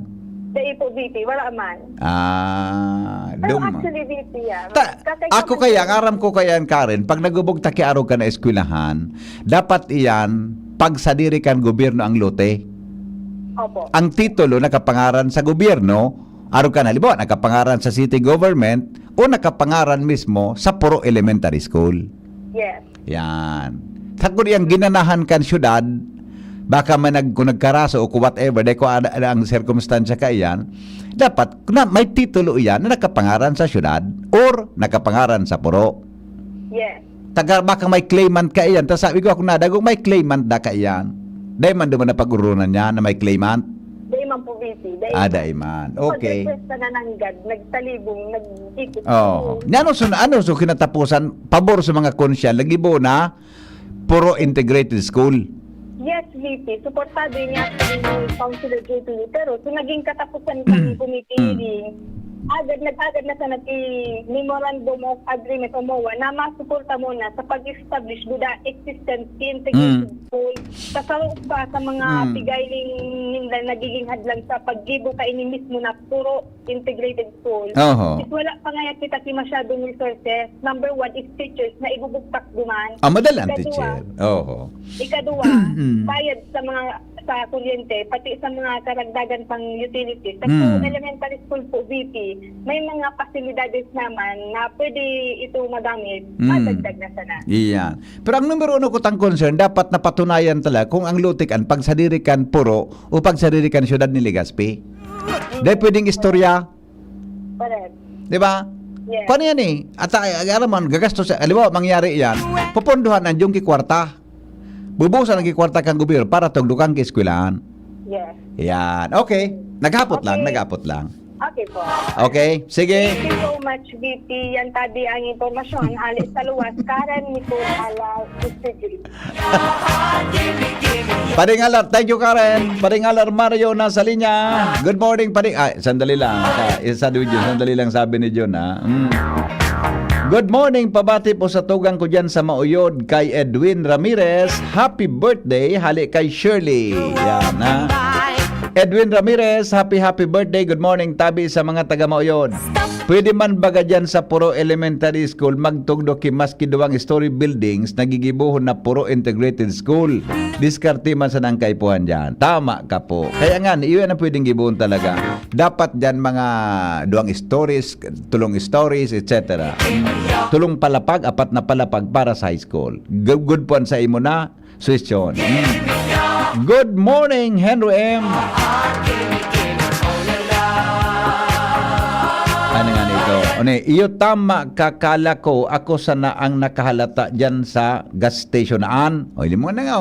Sa ipo, VP. Wala man. Pero Duma. actually, VP, yan. Ako kaya, ang aram ko kaya Karen, pag nagubog takiaro ka na eskwelahan, dapat iyan, pag sa diri kan gobyerno ang lote. Opo. Ang titulo nakapangaran sa gobyerno, aro ka na, libo, nakapangaran sa city government o nakapangaran mismo sa Puro Elementary School. Yes. Yan. Takot yung ginanahan kan syudad, baka man kung nagkaraso o kung whatever, dahil kung ang circumstansya ka iyan, dapat na may titulo iyan na nakapangaran sa syudad or nakapangaran sa Puro. Yes. Baka may claimant ka iyan. Tapos sabi ko ako na, dagong may claimant da ka iyan. Dahil man naman na pag-urunan niya na may claimant. Dahil man po, VP. Dahil man. Okay. Pag-request na nananggad, nagtalibong, nag-ikot. Oh. Ano so kinatapusan, pabor sa mga konsyal, lagibo na Puro Integrated School. Yes, VP. Supportado niya sa Councilor J.P. Pero so naging katapusan kami committee hearing, nag-agad na sa memorandum of agreement o MOA na masuporta muna sa pag-establish buda existence integrated school kasawag pa sa mga tigayling nila nagiging hadlang sa paggibo ka ini mismo na Puro integrated school. Oho. Wala pa nga kita masyadong resources. Number one is teachers na ibubugtak duman. Madalang Ikaduwa, teacher. Oho. Ikaduwa, bayad sa mga sa kuryente, pati sa mga karagdagan pang utilities. Sa elementary school po, VP, may mga pasilidades naman na pwede ito magamit, madagdag na sana. Iyan. Pero ang numero uno ko tang concern, dapat napatunayan talaga kung ang lutikan, pagsadirikan Puro o pagsadirikan syudad ni Legazpi. Dahil pwedeng istorya. Correct. Di ba? Yes. Paano yan eh? At alam mo, gagastos, alam mo, mangyari yan, pupunduhan ang yung kikwarta. Bubusan ang kikwarta kang gobyerno para tugdukan kieskwilahan. Yes. Yan. Okay. Naghapot lang. Okay po. Okay. Sige. Thank you so much, VP. Yan tabi ang impormasyon. Alis sa luwas. Karen Nicole Ala, District. Paringalar. Thank you, Karen. Paringalar Mario na sa linya. Good morning, Paring. Sandali lang. Sandali lang sabi ni John, ha? Good morning, pabati po sa tugang ko dyan sa Mauyod kay Edwin Ramirez. Happy birthday, hali kay Shirley. Yan, ha? Edwin Ramirez, happy birthday. Good morning, tabi sa mga taga Mauyod. Pwede man baga dyan sa Puro Elementary School magtugdo maski duwang story buildings nagigibuhon na Puro Integrated School. Diskarte man sa nang kaipuhan dyan. Tama ka po. Kaya nga, iyon ang pwedeng gibuhon talaga. Dapat dyan mga duwang stories, tulong stories, etc. Tulong palapag, 4 na palapag para sa high school. Good po sa imo na, suwestyon. Good morning, Henry M. Ano nga nito? Iyo tama kakala ko ako sana ang nakahalata dyan sa gas stationaan. O, hindi mo na nga,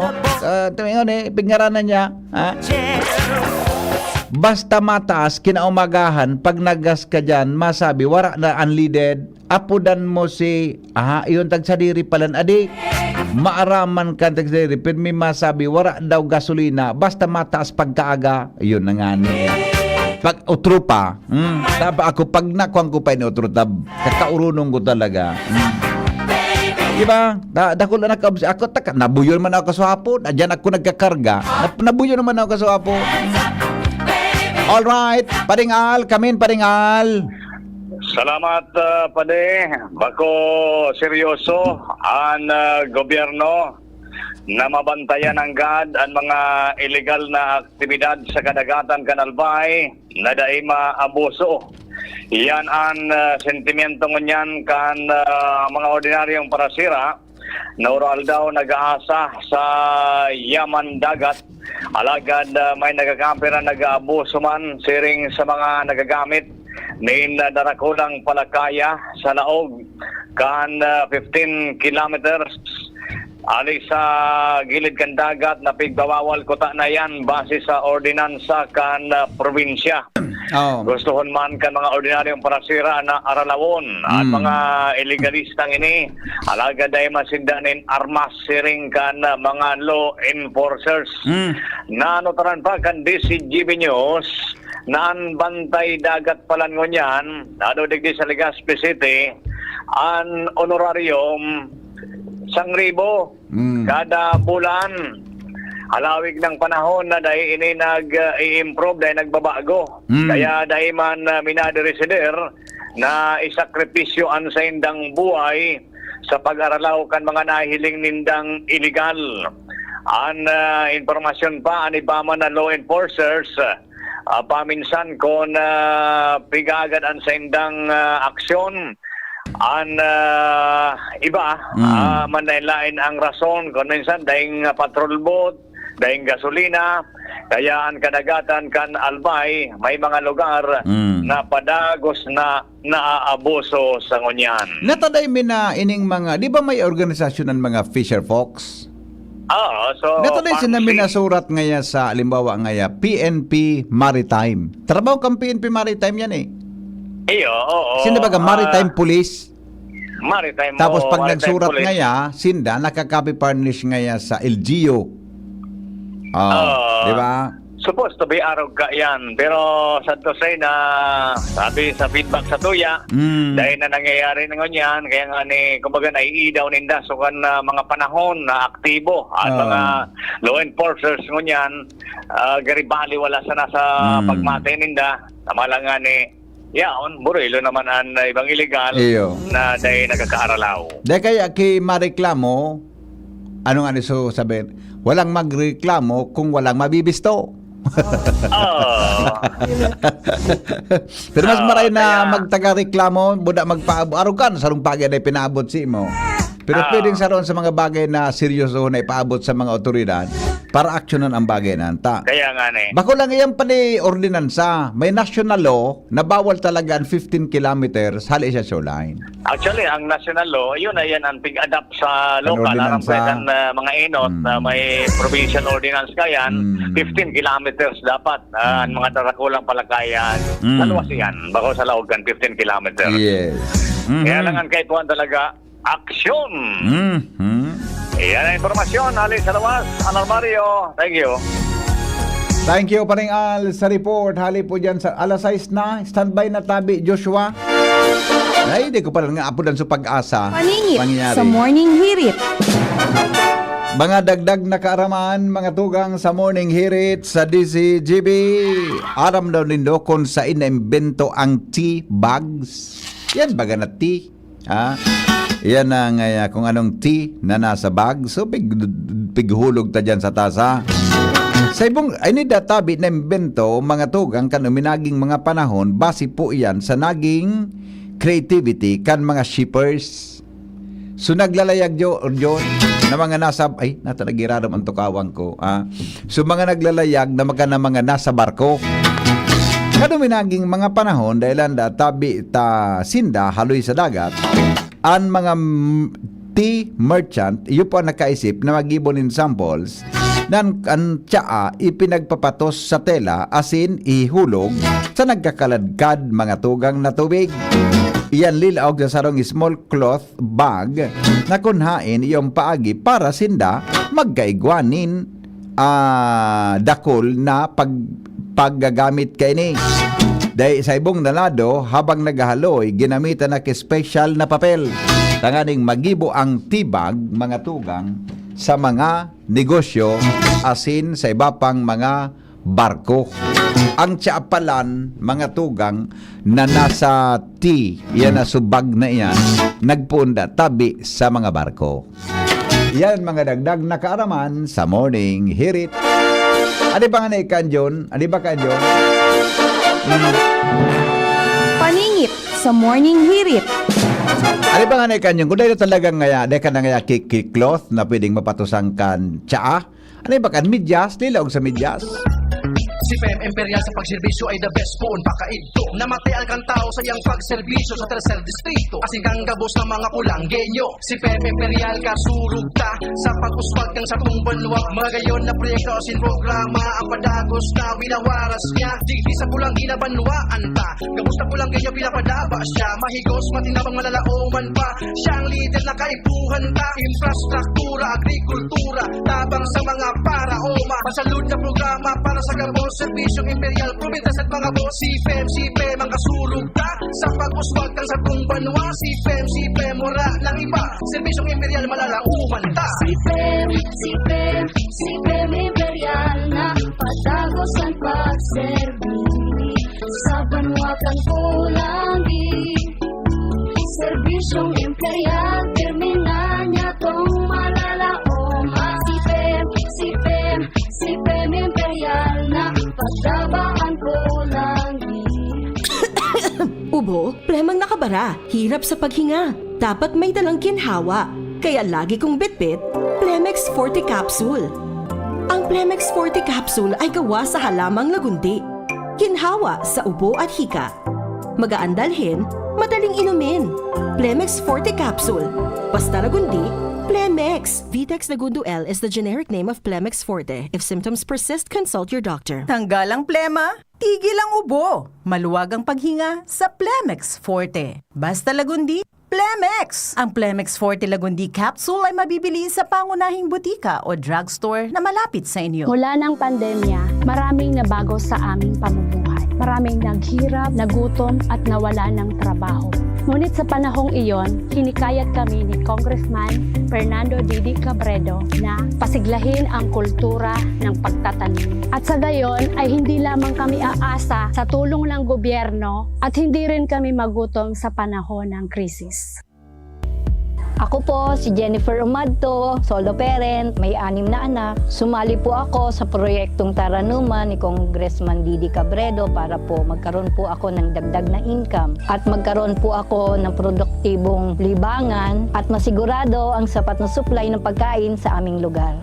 Tingnan pingaranan niya. Ha? Basta mataas, kinaumagahan, pag nagas ka dyan, masabi, wara na unleaded, apudan mo si, yun tagsadiri palan, adik, maaraman ka tagsadiri, pero may masabi, wara daw gasolina, basta mataas pagkaaga, yun na nga niya. Pag utro pa, taba ako, pag nakuang ko pa utro, kakaurunong ko talaga. Diba? Dako na ako, nabuyon man ako sa hapon, adyan ako nagkakarga, nabuyon naman ako sa hapon. Alright, Paringal, kamin Paringal. Salamat, Pade. Bako seryoso ang gobyerno na mabantayan ang GAD ang mga illegal na aktibidad sa kadagatan kanalbay na daay maabuso. Yan ang sentimento ngunyan kan mga ordinaryong parasira na oral daw nag-aasa sa yaman dagat. Alagad may nagakampira nag-aabuso man siring sa mga nagagamit nin darakulang palakaya sa laog kan 15 kilometers ali sa gilid kan dagat na pigbawawal kota na yan base sa ordinansa kan probinsya. Gustuhon man kan mga ordinaryong parasira na aralawon at mga illegalistang ini alaga day masindanin armas siring kan mga law enforcers. Nanotaran pa kan DCGB News naan bantay dagat palan ngunyan nado digdi sa Legazpi City an honorarium 1,000 kada bulan. Halawig ng panahon na dahil ini nag-i-improve, dahil nagbabago. Kaya dahil man minaderesider na isakripisyo ang sa indang buhay sa pag-aralaw kan mga nahiling nindang illegal. Ang informasyon pa, ang ibaman na law enforcers, paminsan kon pigagad ang sa indang aksyon. Ang iba, mandahilain ang rason kung minsan dahing patrol boat, dahing gasolina, kaya ang kadagatan kan albay, may mga lugar na padagos na naaabuso sa ngunyan. Nataday mi na ining mga, di ba may organisasyon ng mga fisher folks? So nataday sinamin na surat ngaya sa, alimbawa ngaya, PNP Maritime. Trabaho kang PNP Maritime yan eh. Iyo, oo. Sinda baga Maritime Police? Maritime. Tapos pag Maritime nagsurat Police. ngaya, sinda nakaka-copy furnish ngaya sa LGU. Di ba? Supposed to be arog ka yan. Pero sa to say na sabi sa feedback sa tuya, dahil na nangyayari na ngunyan, kaya nga ni, kumbaga naiidaw ninda so kan mga panahon na aktibo at mga law enforcers ngunyan, garibali wala sana sa pagmatay ninda. Tama lang nga ni, burilo naman ang ibang illegal na dahil nagkakaaralaw. Dahil kaya kay mareklamo, ano nga niso sabihin, walang magreklamo kung walang mabibisto. Pero mas maray na magtaga-reklamo, buda magpa-arugan sa rung bagay na pinaabot si mo. Pero pwedeng saroon sa mga bagay na seryoso na ipaabot sa mga otoridad para aksyonan ang bagay na anta. Kaya nga ni. Bako lang yan pa ni ordinansa. May national law na bawal talaga ang 15 kilometers hali siya shoreline. Actually, ang national law, yun na yan ang pig-adapt sa local. Ang pwedeng mga inot na may provincial ordinance kayan, 15 kilometers dapat ang mga darakulang palakayan. Naluwas yan. Bako sa laogan, 15 kilometers. Yes. Kaya lang ang kaituan talaga, aksyon! Yan ang informasyon. Ali sa lawas, Anal Mario. Thank you. Thank you, Paring Al, sa report. Hali po dyan sa alas 6 na. Standby na tabi, Joshua. Ay, di ko pa nga apo dan sa pag-asa. Paningit sa Morning Hirit. Mga dagdag na kaaraman, mga tugang sa Morning Hirit sa DCGB. Aram daw nindo kung sa inimbento ang tea bags. Yan baga na tea. Yan ang kung anong tea na nasa bag. So, pighulog ta dyan sa tasa. Sa ibong, ay ni databi na imbento, mga tugang kan uminaging mga panahon, base po yan sa naging creativity kan mga shippers. So, naglalayag yun na mga nasa, natanagiradam ang tukawang ko. So, mga naglalayag na mga nasa barko. Kaduminaging mga panahon, dahil ang databi ta sinda, haloy sa dagat, ang mga tea merchant, iyo po nakaisip na mag-ibonin samples nan ang tsaa ipinagpapatos sa tela asin ihulog sa nagkakaladkad mga tugang na tubig. Iyan lilaog sa sarong small cloth bag na kunhain iyong paagi para sinda magkaigwanin dakol na paggagamit kay ni. Dahil sa ibong nalado, habang naghahaloy, ginamitan na special na papel. Tanganing magibo ang tibag, mga tugang, sa mga negosyo, asin sa iba pang mga barko. Ang tsapalan, mga tugang, na nasa yan na subag na iyan, nagpunda tabi sa mga barko. Yan mga dagdag na kaaraman sa Morning Hirit. Ano ba nga na ikanyon? Ano ba kanyon? Paningit sa Morning Hirit. Ano ba nga na ikanyon? Kung dahil talagang ngaya, dahil ka na ngaya cloth na pwedeng mapatusang kan tsaa. Ano ba kan? Midyas? Lilaog sa midyas? Si PM Imperial sa pagserbisyo ay the best po pakaidto. Namatay ang kantao sa iyang pagserbisyo sa tercer distrito. Asing kang gabos ng mga kulanggenyo. Si PM Imperial kasurug ta sa pag-uswag kang sa tumbanwa. Magayon na proyekto asin programa ang padagos na winawaras niya. Digdi sa pulang ginabanwaan ta. Gabos na kulanggenyo pinapadaba siya. Mahigos matinabang malalaoman pa. Siyang leader na kaibuhan ta. Infrastruktura, agrikultura, tabang sa mga paraoma. Pansalud na programa para sa gabos. Serbisyong Imperial, provintas at mga boss. Si FEM, ang kasulog ta sa pag-uswag kang sa tumbanwa. Si FEM, mura lang iba. Serbisyong Imperial, malalauman ta. Si FEM Imperial na patagos ang pagserbi sa banwa kang kulangi. Serbisyong Imperial, terminan niya tong malalaoma. Si FEM Imperial na pagdabaan kulangi. Ubo, premang nakabara, hirap sa paghinga. Dapat may dalang ginhawa. Kaya lagi kong bitbit, Plemex Forte Capsule. Ang Plemex Forte Capsule ay gawa sa halamang lagundi. Ginhawa sa ubo at hika. Magaan dalhin, madaling inumin. Plemex Forte Capsule. Basta lagundi, Plemex. Vitex Nagundo L is the generic name of Plemex Forte. If symptoms persist, consult your doctor. Tanggal ang plema, tigil ang ubo. Maluwag ang paghinga sa Plemex Forte. Basta lagundi, Plemex. Ang Plemex Forte Lagundi Capsule ay mabibili sa pangunahing butika o drugstore na malapit sa inyo. Mula ng pandemya, maraming nabago sa aming pamumuhay. Maraming naghirap, nagutom at nawala ng trabaho. Ngunit sa panahong iyon, hinikayat kami ni Congressman Fernando Didi Cabredo na pasiglahin ang kultura ng pagtatanim. At sa gayon ay hindi lamang kami aasa sa tulong ng gobyerno at hindi rin kami magutom sa panahon ng krisis. Ako po si Jennifer Umadto, solo parent, may 6 na anak. Sumali po ako sa proyektong Taranuman ni Congressman Didi Cabredo para po magkaroon po ako ng dagdag na income at magkaroon po ako ng produktibong libangan at masigurado ang sapat na supply ng pagkain sa aming lugar.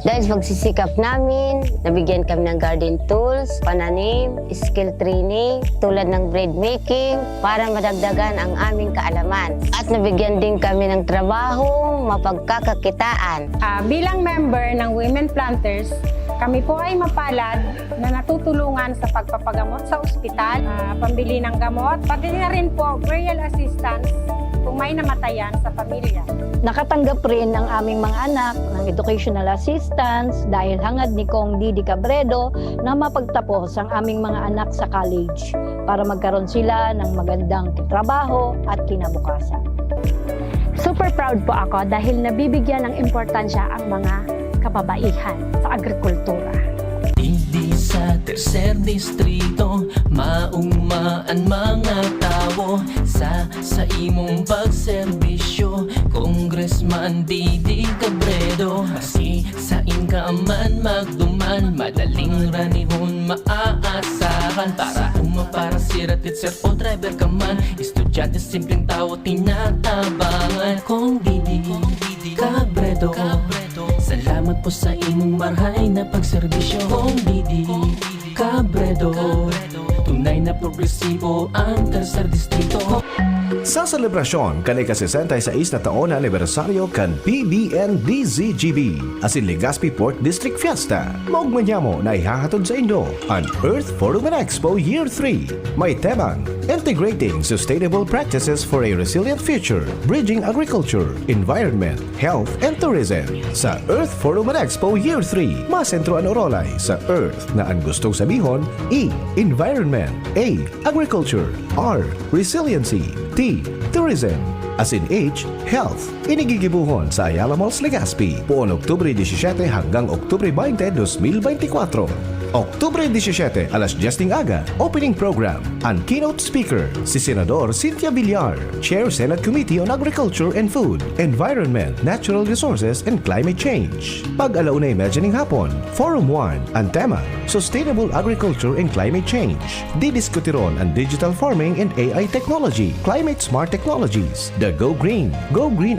Dahil sa pagsisikap namin, nabigyan kami ng garden tools, pananim, skill training, tulad ng bread making, para madagdagan ang aming kaalaman. At nabigyan din kami ng trabaho, mapagkakakitaan. Bilang member ng Women Planters, kami po ay mapalad na natutulungan sa pagpapagamot sa ospital, pambili ng gamot, pati na rin po burial assistance kung may namatayan sa pamilya. Nakatanggap rin ang aming mga anak ng educational assistance dahil hangad ni Kong Didi Cabredo na mapagtapos ang aming mga anak sa college para magkaroon sila ng magandang trabaho at kinabukasan. Super proud po ako dahil nabibigyan ng importansya ang mga kababaihan sa agrikultura. Hindi sa tercer distrito, maungmaan mga tao sa imong pagserbisyo, Congressman Didi Cabredo. Kasi sa inkaman magduman, madaling ranihon maaasahan. Para para siratit sir o driver ka man, estudyante simpleng tao tinatabangan. Kung Didi Cabredo, salamat po sa imong marhay na pagserbisyo. Kung Didi Cabredo, Tunay na progresibo ang tercer distrito. Sa selebrasyon kan ika-66 na taon na anibersaryo kan PBNDZGB asin Legazpi Port District Fiesta, maugmanyamo na ihahatod sa Indo ang Earth Forum and Expo Year 3. May temang Integrating Sustainable Practices for a Resilient Future, Bridging Agriculture, Environment, Health, and Tourism. Sa Earth Forum and Expo Year 3, masentro ang orolay sa Earth na ang gustong sabihon E. Environment, A. Agriculture, R. Resiliency, T. Tourism, as in H. Health. Inigigibuhon sa Ayala Malls Legazpi buong Oktubre 17 hanggang Oktubre 20, 2024. Oktubre 17, alas 10 ng aga, opening program. Ang keynote speaker, si Senador Cynthia Villar, Chair Senate Committee on Agriculture and Food, Environment, Natural Resources, and Climate Change. Pag-alauna imagining hapon, Forum 1, ang tema, Sustainable Agriculture and Climate Change. Didiskutiron ang digital farming and AI technology, climate smart technologies, the Go Green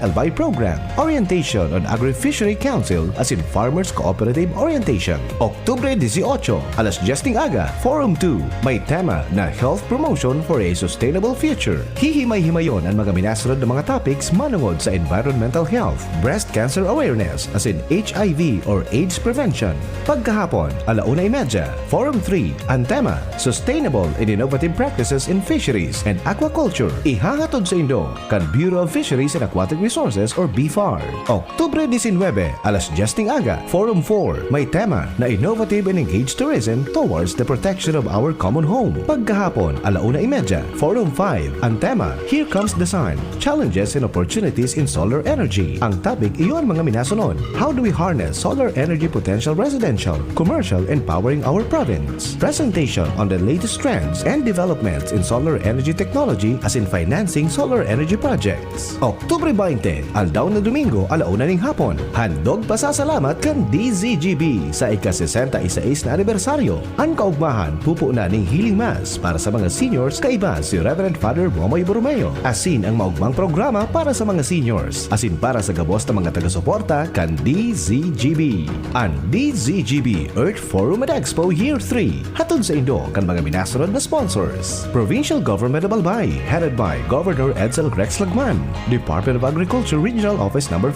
Albay Program, orientation on Agri-Fishery Council as in Farmers Cooperative Orientation. Oktubre 18, alas 10 ng aga, Forum 2, may tema na Health Promotion for a Sustainable Future. Hihimay-himayon ang mga minasunod na mga topics manungod sa environmental health, breast cancer awareness as in HIV or AIDS prevention. Pagkahapon, alauna imedya, Forum 3, ang tema Sustainable and Innovative Practices in Fisheries and Aquaculture. Ihahatod sa Indo kan Bureau of Fisheries and Aquatic Resources or BFAR. Oktubre 19, alas 10 ng aga, Forum 4, may tema na Innovative and Engaged Tourism towards the protection of our common home. Pagkahapon, alauna imedya, Forum 5, ang tema Here Comes the Sun, Challenges and Opportunities in Solar Energy. Ang topic iyon mga minasunod. How do we harness solar energy potential residential, commercial, and powering our province? Presentation on the latest trends and developments in solar energy technology as in financing solar energy projects. Oktubre 20, aldaw na Domingo, alauna ng hapon, handog pasasalamat kan DZGB sa ika-66 na anibersaryo. Ang kaugmahan pupo na ning healing mass para sa mga seniors kaiba si Reverend Father Momoy Borromeo. Asin ang maugmang programa para sa mga seniors. Asin para sa gabos na mga taga-suporta kan DZGB. Ang DZGB Earth Forum and Expo Year 3 hatod sa Indo kan mga minasunod na sponsors. Provincial Government of Albay headed by Governor Edsel Rex Lagman. Department of Agriculture Regional Office No. 5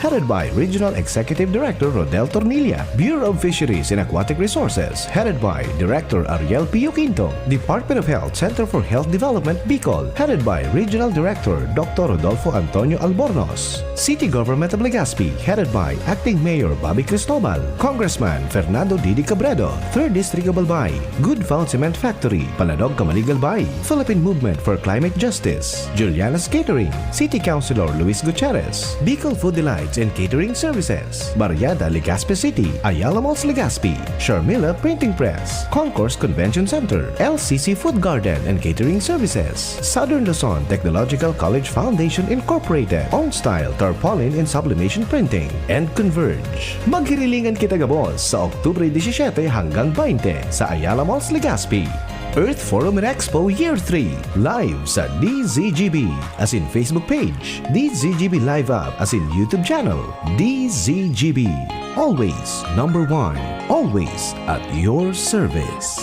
headed by Regional Executive Director Rodel Tornilla. Bureau of Fisheries and Aquatic Resources headed by Director Ariel Pio Quinto. Department of Health Center for Health Development Bicol headed by Regional Director Dr. Rodolfo Antonio Albornoz. City Government of Legazpi headed by Acting Mayor Bobby Cristobal. Congressman Fernando Didi Cabredo, 3rd District of Albay. Good Found Cement Factory, Paladog, Camalig, Albay. Philippine Movement for Climate Justice. Juliana's Catering. City Councilor Luis Gutierrez. Bicol Food Delights and Catering Services. Barriada, Legazpi City. Ayala Malls, Legazpi. Sharmila Printing Press. Concourse Convention Center. LCC Food Garden and Catering Services. Southern Luzon Technological College Foundation Incorporated. On Style Tarpaulin and Sublimation Printing. And Converge. Maghirilingan kita gabos sa Oktubre 17 hanggang 20 sa Ayala Malls, Legazpi. Earth Forum and Expo Year 3 live sa DZGB as in Facebook page, DZGB Live App as in YouTube channel, DZGB. Always number one, always at your service.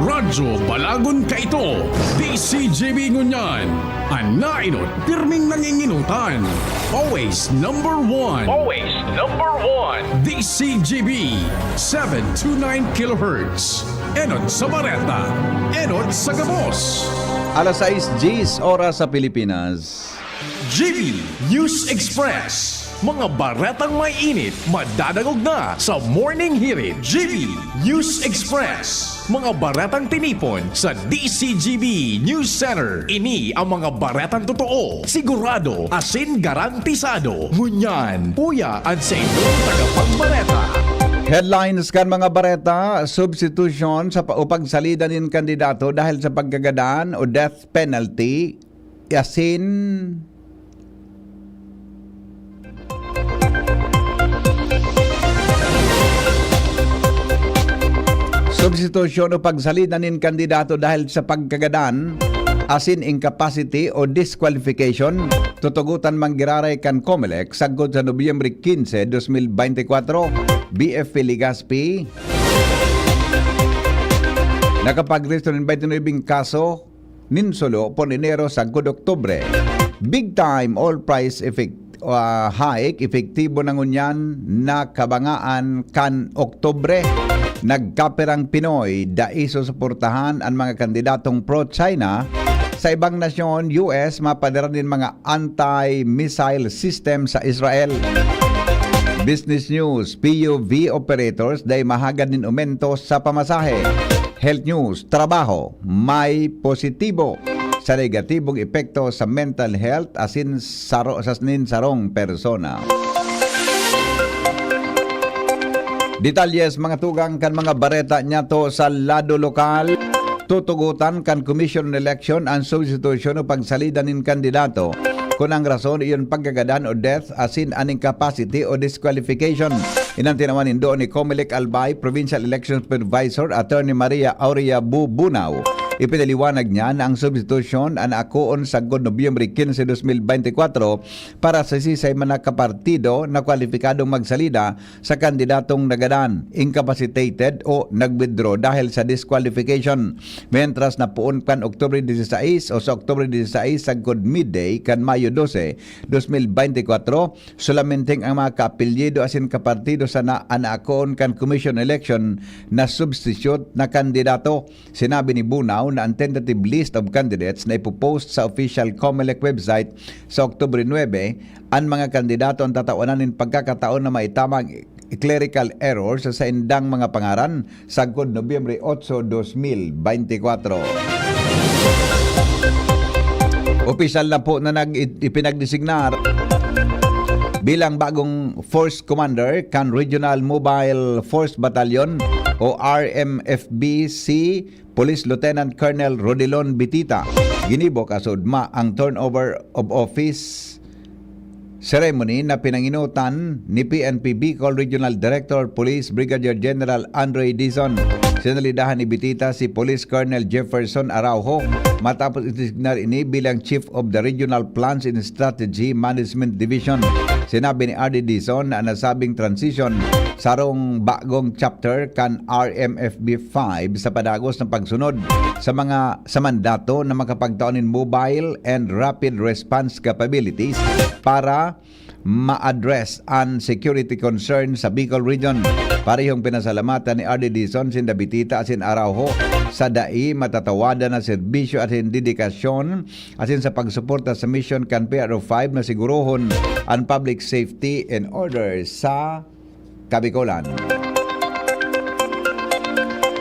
Radyo Balagon ka ito, DCGB Ngunyan. Anainot, pirming nanginginutan. Always number one. Always number one. DCGB, 729 kHz. Enot sa Bareta, enot sa Gabos. Alas 6 G's oras sa Pilipinas. GB News Express. Mga baretang may init, madadagog na sa Morning Hirit. GB News Express. Mga baretang tinipon sa DCGB News Center. Ini ang mga baretang totoo, sigurado, asin garantisado. Ngunyan, puya at sa inyong tagapagbareta. Headlines kan mga bareta, substitution sa upagsalida nin kandidato dahil sa paggagadaan o death penalty, asin substitution o pagsalida nin kandidato dahil sa pagkagadan, asin incapacity o disqualification, tutugutan manggiraray kan COMELEC sagod sa Nobyembre 15, 2024, BFP Legazpi. Nakapag-register ng 29 kaso ninsolo po Enero sagkod Oktubre. Big time all price hike epektibo ng unyan na kabangaan kan Oktubre. Nagkaperang Pinoy daiso suportahan ang mga kandidatong pro-China. Sa ibang nasyon, US, mapadala din mga anti-missile system sa Israel. Business news, PUV operators day mahagad din aumento sa pamasahe. Health news, trabaho, may positibo sa negatibong epekto sa mental health asin sarong persona. Detalyes mga tugang kan mga bareta niya to sa lado lokal. Tutugutan kan Commission on Election ang substitution o pagsalida ng kandidato kung ang rason iyon pagkagadan o death asin aning capacity o disqualification. Inang tinawanin doon ni Comelec Albay, Provincial Election Supervisor, Attorney Maria Aurea Bubunaw. Ipinaliwanag niya na ang substitution ang akoon sa Nobyembre 15, 2024 para sa sisay mga kapartido na kwalifikadong magsalida sa kandidatong nagadan, incapacitated o nag-withdraw dahil sa disqualification. Mientras na puon kan Oktubre 16 o sa Oktubre 16 sa good midday kan Mayo 12, 2024, sulamenteng ang mga kaapelyido asin kapartido sa naanaakon kan Commission Election na substitute na kandidato. Sinabi ni Bunaw na ang tentative list of candidates na ipopost sa official Comelec website sa Oktubre 9, ang mga kandidato ang tatawanan ng pagkakataon na maitamang clerical errors sa indang mga pangaran sagkod Nobyembre 8, 2024. Opisyal na po na ipinagdesignar bilang bagong Force Commander kan Regional Mobile Force Battalion o RMFB si Police Lieutenant Colonel Rodilon Bitita. Ginibo kasudma ang turnover of office ceremony na pinanginutan ni PNP Bicol Regional Director Police Brigadier General Andre Dizon. Sinalidahan ni Bitita si Police Colonel Jefferson Araujo matapos itignar ini bilang Chief of the Regional Plans and Strategy Management Division. Sinabi ni R.D. Dizon na nasabing transition sarong bagong chapter kan RMFB 5 sa padagos ng pagsunod sa mandato na makapagtaonin mobile and rapid response capabilities para ma-address ang security concern sa Bicol Region. Parehong pinasalamatan ni R.D. Dizon sin Bitita asin Araujo sa dai matatawada na serbisyo at dedikasyon asin sa pagsuporta sa mission kan PRO5 na sigurohon ang public safety and order sa Kabicolan.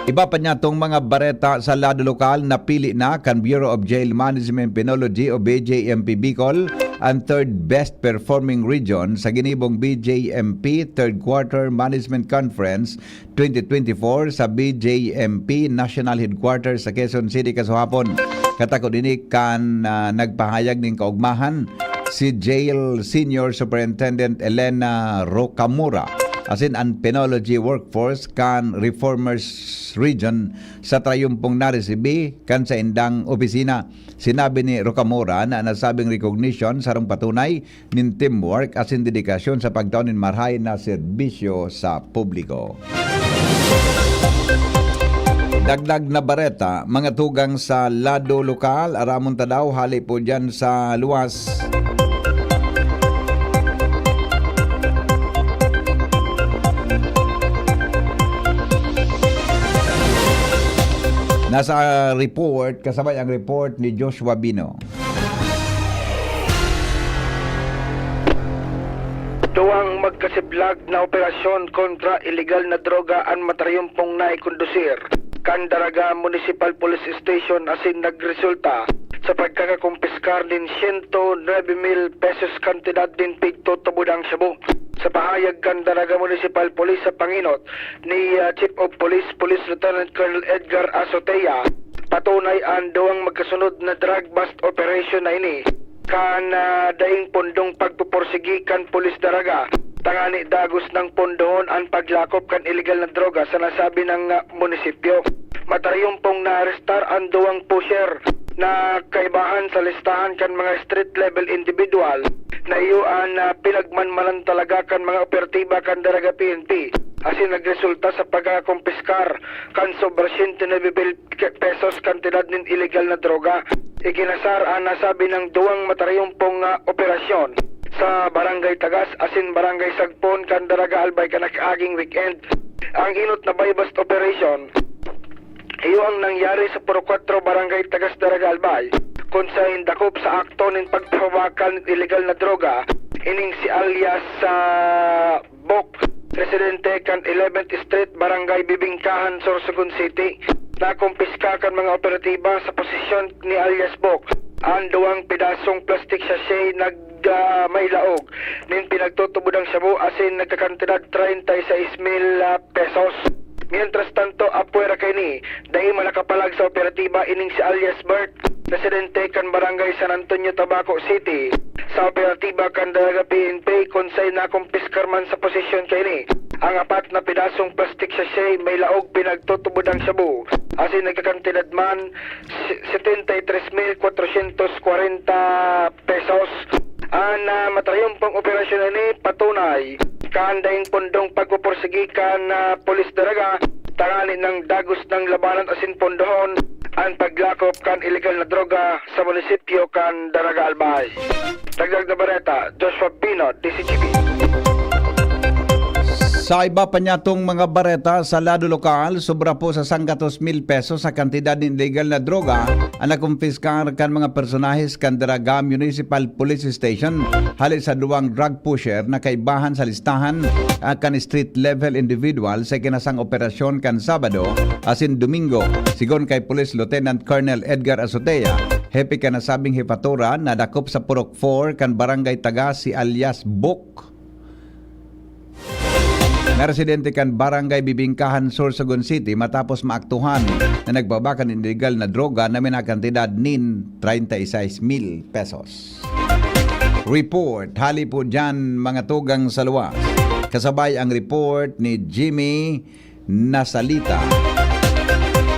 Iba pa niya tong mga bareta sa lado lokal na pili na kan Bureau of Jail Management Penology o BJMP Bicol ang third best performing region sa ginibong BJMP Third Quarter Management Conference 2024 sa BJMP National Headquarters sa Quezon City kasuhapon. Katakod ini kan nagpahayag ning kaugmahan si Jail Senior Superintendent Elena Rocamora asin ang penology workforce kan Reformers Region sa trayumpong naresibi kan sa indang opisina. Sinabi ni Rocamora na nasabing recognition sarong patunay nin teamwork asin dedikasyon sa pagtaon nin marhay na serbisyo sa publiko. Dagdag na bareta, mga tugang sa lado lokal, aramon ta daw hali po dyan sa luwas. Nasa report, kasabay ang report ni Joshua Bino. Duwang magkasiblag na operasyon kontra illegal na droga ang matrayumpong naikondusir kan Daraga Municipal Police Station asin nagresulta sa pagkakakumpiskar din 109,000 pesos kantidad din pigto tubudang shabu. Sa pahayag kan Daraga Municipal Police sa panginot ni Chief of Police Police Lieutenant Colonel Edgar Azotea, patunay ang duwang magkasunod na drug bust operation na ini kan daing pundong pagpuporsigi kan Police Daraga tangani dagos ng pondohon ang paglakop kan illegal na droga sa nasabi ng munisipyo. Mataryumpong na-arrestar ang duwang pusher na kaibahan sa listahan kan mga street level individual na iyuan na pinagmanmanan talaga kan mga operatiba kan daraga PNP. Asin nagresulta sa pagkakumpiskar kan sobra 109 pesos kantidad nin illegal na droga. Ikinasar ang nasabi ng duwang matarayumpong operasyon sa Barangay Tagas asin Barangay Sagpon kan daraga albay kanakaaging weekend. Ang inot na buy-bust operation iyo ang nangyari sa Puro 4 Barangay Tagas daraga albay kung sa indakop sa akto nin pagpawakan illegal na droga ining si alias sa Bok residente kan 11th Street Barangay Bibingkahan, Sorsogon City. Nakumpiska kan mga operatiba sa posisyon ni alias Bok ang duwang pedasong plastic sachet may laog nin pinagtutubod ang shabu asin nagkakantidad 36,000 pesos. Mientras tanto, apuera kay ni dahil malakapalag sa operatiba ining si alias Bert, residente kan Barangay San Antonio, Tabaco City. Sa operatiba kan dalaga PNP kung sa'y nakumpiskar man sa posisyon kay ni ang 4 na pedasong plastic sachet may laog pinagtutubod ang shabu asin nagkakantidad man 73,440 pesos. Ang matrayumpang operasyon ini patunay kaandaing pundong pagpupursigi kan polis daraga tangali ng dagos ng labanan asin pondohon ang paglakop kan illegal na droga sa munisipyo kan Daraga Albay. Dagdag na bareta, Joshua Pino, DCGB. Sa iba pa niya tong mga bareta sa lado lokal, sobra po sa 100,000 pesos sa kantidad ng illegal na droga ang nakumpiskar kan mga personahes kan Daraga Municipal Police Station halit sa duwang drug pusher na kaibahan sa listahan kan street level individual sa kinasang operasyon kan Sabado asin Domingo. Sigon kay Police Lieutenant Colonel Edgar Azotea, hepe ka nasabing hipatura na dakop sa Purok 4 kan Barangay Tagas si alias Bok na residente kan Barangay Bibingkahan, Sorsogon City matapos maaktuhan na nagbabakan ng illegal na droga na may nakantidad nin 36,000 pesos. Report, hali po dyan mga tugang sa luwas. Kasabay ang report ni Jimmy Nasalita.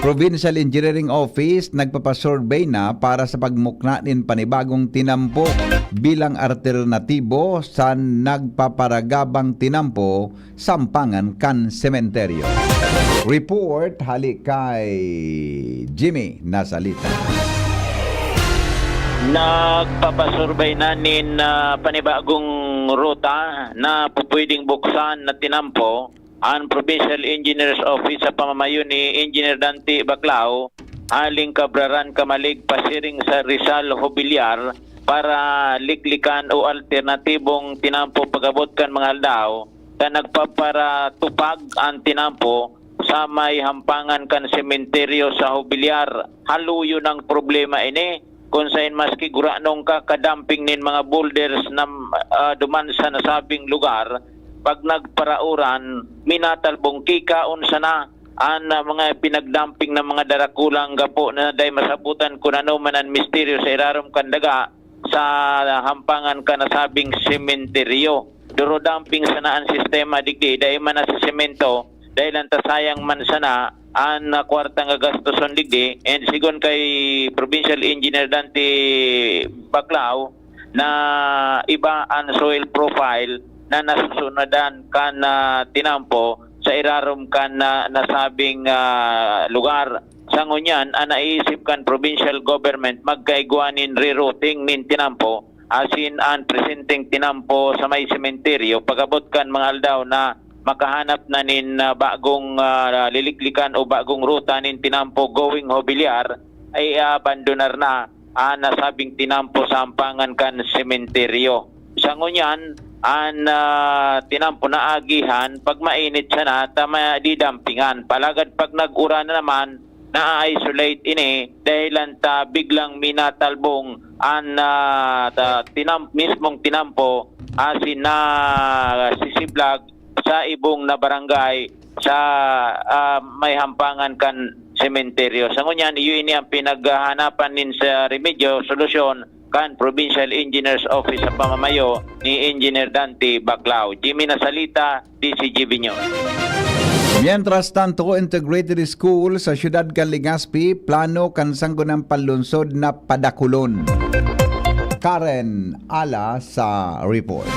Provincial Engineering Office nagpapasurvey na para sa pagmukna nin panibagong tinampo bilang alternatibo sa nagpaparagabang tinampo sampangan kan sementeryo. Report hali kay Jimmy Nasalita. Nagpapasurvey na nin panibagong ruta na pupwedeng buksan na tinampo ang Provincial Engineers Office sa pamamayo ni Engineer Dante Baclao, haling Cabraran Kamalig pasiring sa Rizal Hobiliar para liklikan o alternatibong tinampo pagabot kan mga aldaw na nagpaparatupag ang tinampo sa may hampangan kan sementeryo sa Hobiliar. Haluyo ng problema ini kung saan maski guranong kadamping nin mga boulders na duman sa nasabing lugar pag nagparauran, minatalbong kika unsa na ang mga pinagdamping ng mga darakulang gapo na day masabutan kung ano man ang misteryo sa irarom kandaga sa hampangan ka nasabing sementeryo. Duro dumping sana ang sistema digdi day man na sa semento dahil ang tasayang man sana ang kwartang gagastos digdi and sigon kay Provincial Engineer Dante Baclao na iba ang soil profile na nasusunadan kan tinampo sa irarom kan nasabing lugar. Sa ngunyan, naisip kan provincial government magkaigwanin rerouting nin tinampo asin ang presenting tinampo sa may sementeryo pagabot kan mga aldaw na makahanap na nin bagong liliklikan o bagong ruta nin tinampo going Hobiliar ay abandonar na nasabing tinampo sa ampangan kan sementeryo. Sa ngunyan, ang tinampo na agihan pag mainit siya na tama didampingan palagad pag nag-ura na naman na-isolate ini dahil ta biglang minatalbong ang mismong tinampo asin na sisiblag sa ibong na barangay sa may hampangan kan sementeryo. Sa ngunyan yun ang pinaghahanapan nin sa remedyo solusyon kan Provincial Engineers Office sa pamamayo ni Engineer Dante Baclao. Jimmy Nasalita, DCGB News. Mientras tanto, Integrated School sa siyudad kan Legazpi plano kan sanggunang panlunsod na padakulon. Karen Ala sa report.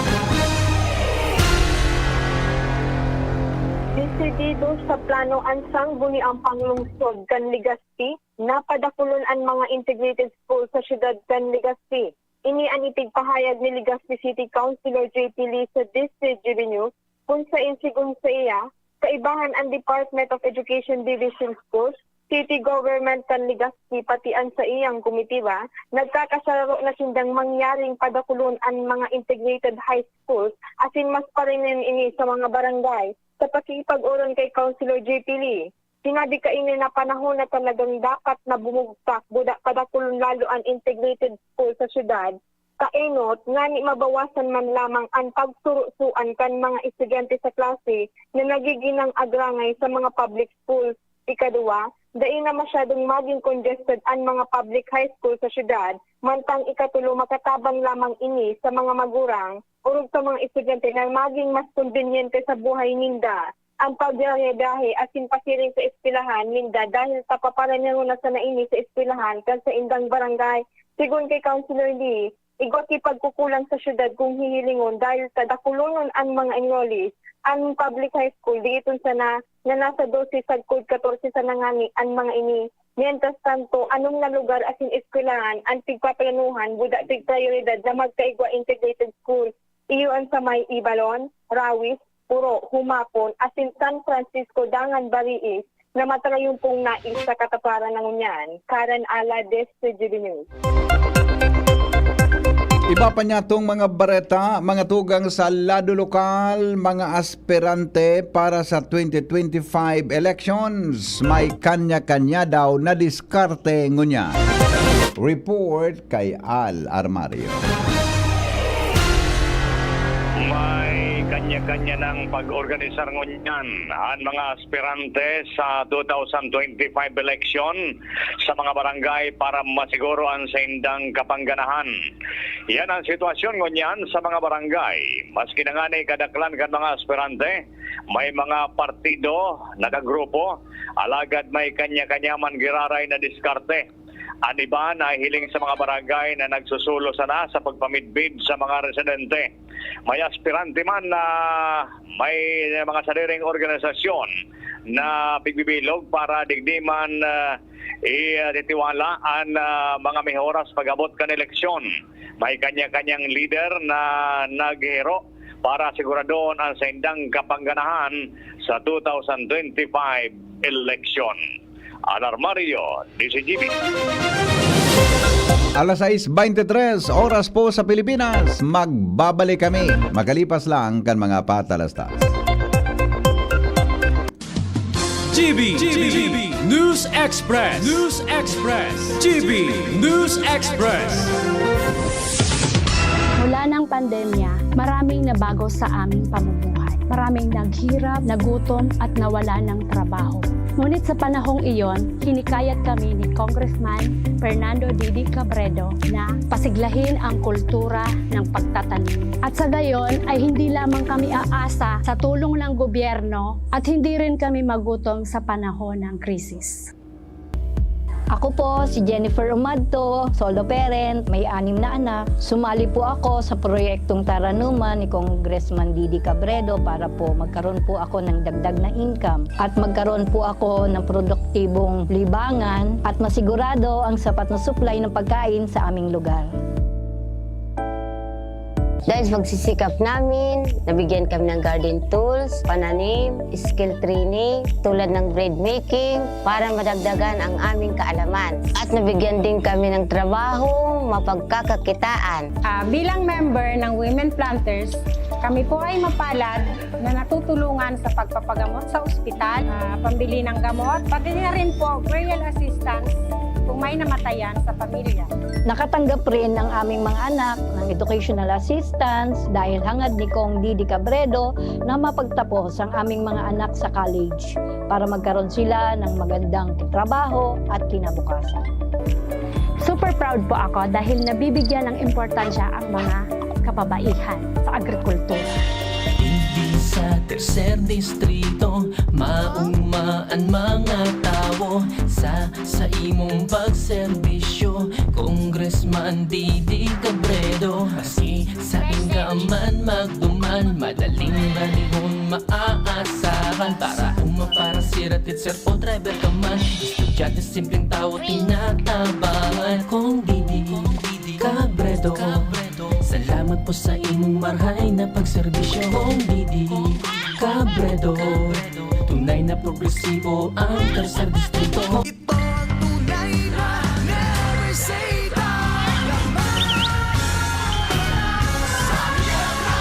Desidido sa plano ansang buni ang panglungsod kan Legazpi, napadakulon ang mga integrated school sa siyudad kan Legazpi. Ini ang itigpahayag ni Legazpi City Councilor JP Lee sa District GB News kung sa insigun sa iya, kaibahan ang Department of Education Division Schools, City Government kan Legazpi pati ang sa iyang komitiba, nagkakasaro na sindang mangyaring padakulon ang mga integrated high schools asin mas parinin ini sa mga barangay sa pakikipag-uron kay Councilor JP Lee. Sinabi kainin na panahon na talagang dapat na bumugtak budak padakulon lalo ang integrated school sa syudad. Kainot, ngani mabawasan man lamang ang pagsurusuan kan mga estudyante sa klase na nagiginang agrangay sa mga public schools. Ikadua, dahil na masyadong maging congested ang mga public high school sa syudad, mantang ikatulo makatabang lamang ini sa mga magurang urog sa mga estudyante na maging mas konbinyente sa buhay ninda. Ang pagdahe-dahe asin pasiring sa eskwelahan ninda dahil tapaparan niya na sa naini sa eskwelahan kan sa indang barangay. Sigun kay Councilor Lee, igot ipagkukulang sa syudad kung hihilingon dahil tadakulonon ang mga enrollees. Ang public high school, diiton sa na nasa 12 sa code 14 sa nangani ang mga ini. Mientras tanto, anong na lugar asin eskwelahan ang tigpaplanuhan, budak tig prioridad na magkaigwa integrated school. Iyon sa may Ibalon, Rawis, Puro, Humapon, asin San Francisco, Dangan, Bariis, na matarayong pong nais sa kataparan ng unyan. Karen Ala, District GB News. Iba pa niya itong mga bareta, mga tugang sa lado lokal, mga aspirante para sa 2025 elections. May kanya-kanya daw na diskarte ngunya. Report kay Al Armario. May kanya-kanya ng pag-organisar ngunyan ang mga aspirante sa 2025 election sa mga barangay para masiguro ang sa indang kapangganahan. Yan ang sitwasyon ngunyan sa mga barangay. Maski na nga ni kadaklan kan mga aspirante, may mga partido, nagagrupo, alagad may kanya-kanya man giraray na diskarte. Ang iba na hiling sa mga barangay na nagsusulo sana sa pagpamidbid sa mga residente. May aspirante man na may mga sariling organisasyon na pigbibilog para digdiman ititiwala ang mga mehoras pag-abot kan eleksyon. May kanya-kanyang leader na naghihiro para siguradoon ang sindang kapangganahan sa 2025 eleksyon. Alarmario, DCGB. Alas 6:23 oras po sa Pilipinas. Magbabalik kami. Magalipas lang kan mga patalastas. GB News Express. News Express. GB News Express. Mula ng pandemya, maraming nabago sa aming pamumuhay. Maraming naghirap, nagutom at nawala ng trabaho. Ngunit sa panahong iyon, hinikayat kami ni Congressman Fernando Didi Cabredo na pasiglahin ang kultura ng pagtatanim. At sa gayon ay hindi lamang kami aasa sa tulong ng gobyerno at hindi rin kami magutom sa panahon ng krisis. Ako po si Jennifer Umadto, solo parent, may 6 na anak. Sumali po ako sa proyektong Taranuman ni Congressman Didi Cabredo para po magkaroon po ako ng dagdag na income at magkaroon po ako ng produktibong libangan at masigurado ang sapat na supply ng pagkain sa aming lugar. Dahil sa pagsisikap namin, nabigyan kami ng garden tools, pananim, skill training, tulad ng bread making, para madagdagan ang aming kaalaman. At nabigyan din kami ng trabaho, mapagkakakitaan. Bilang member ng Women Planters, kami po ay mapalad na natutulungan sa pagpapagamot sa ospital, pambili ng gamot, pati na rin po burial assistance kung may namatayan sa pamilya. Nakatanggap rin ng aming mga anak ng educational assistance dahil hangad ni Kong Didi Cabredo na mapagtapos ang aming mga anak sa college para magkaroon sila ng magandang trabaho at kinabukasan. Super proud po ako dahil nabibigyan ng importansya ang mga kababaihan sa agrikultura. Hindi sa tercer distrito maugmaan mga tao sa imong pagserbisyo, Congressman man Didi Cabredo. Kasi sa man magduman, madaling balihon maaasahan. Para para sirat at sir o driver ka man, estudyante simpleng tao tinatabangan. Kung Didi Cabredo, salamat po sa inyong marhay na pagserbisyo. Kung Didi Cabredo, tunay na progresibo ang tercer distrito. Ito ang tunay na never say die. Sa Ginebra,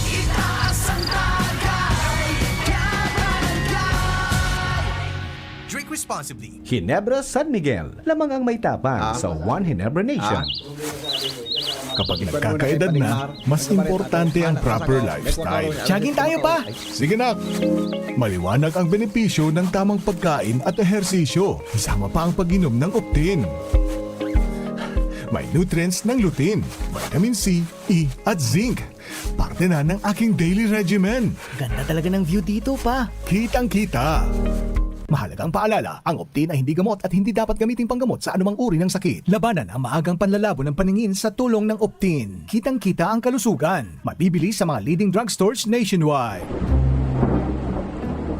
itaas ang tagay. Drink responsibly. Ginebra San Miguel, lamang ang may tapang sa One Ginebra Nation. Kapag nagkakaedad na, mas importante ang proper lifestyle. Jogging tayo pa! Sige nak! Maliwanag ang benepisyo ng tamang pagkain at ehersisyo. Kasama pa ang pag-inom ng Optin. May nutrients ng lutein, vitamin C, E at zinc. Parte na ng aking daily regimen. Ganda talaga ng view dito pa. Kitang-kita. Mahalagang paalala, ang Optin ay hindi gamot at hindi dapat gamitin panggamot sa anumang uri ng sakit. Labanan ang maagang panlalabo ng paningin sa tulong ng Optin. Kitang-kita ang kalusugan. Mabibili sa mga leading drugstores nationwide.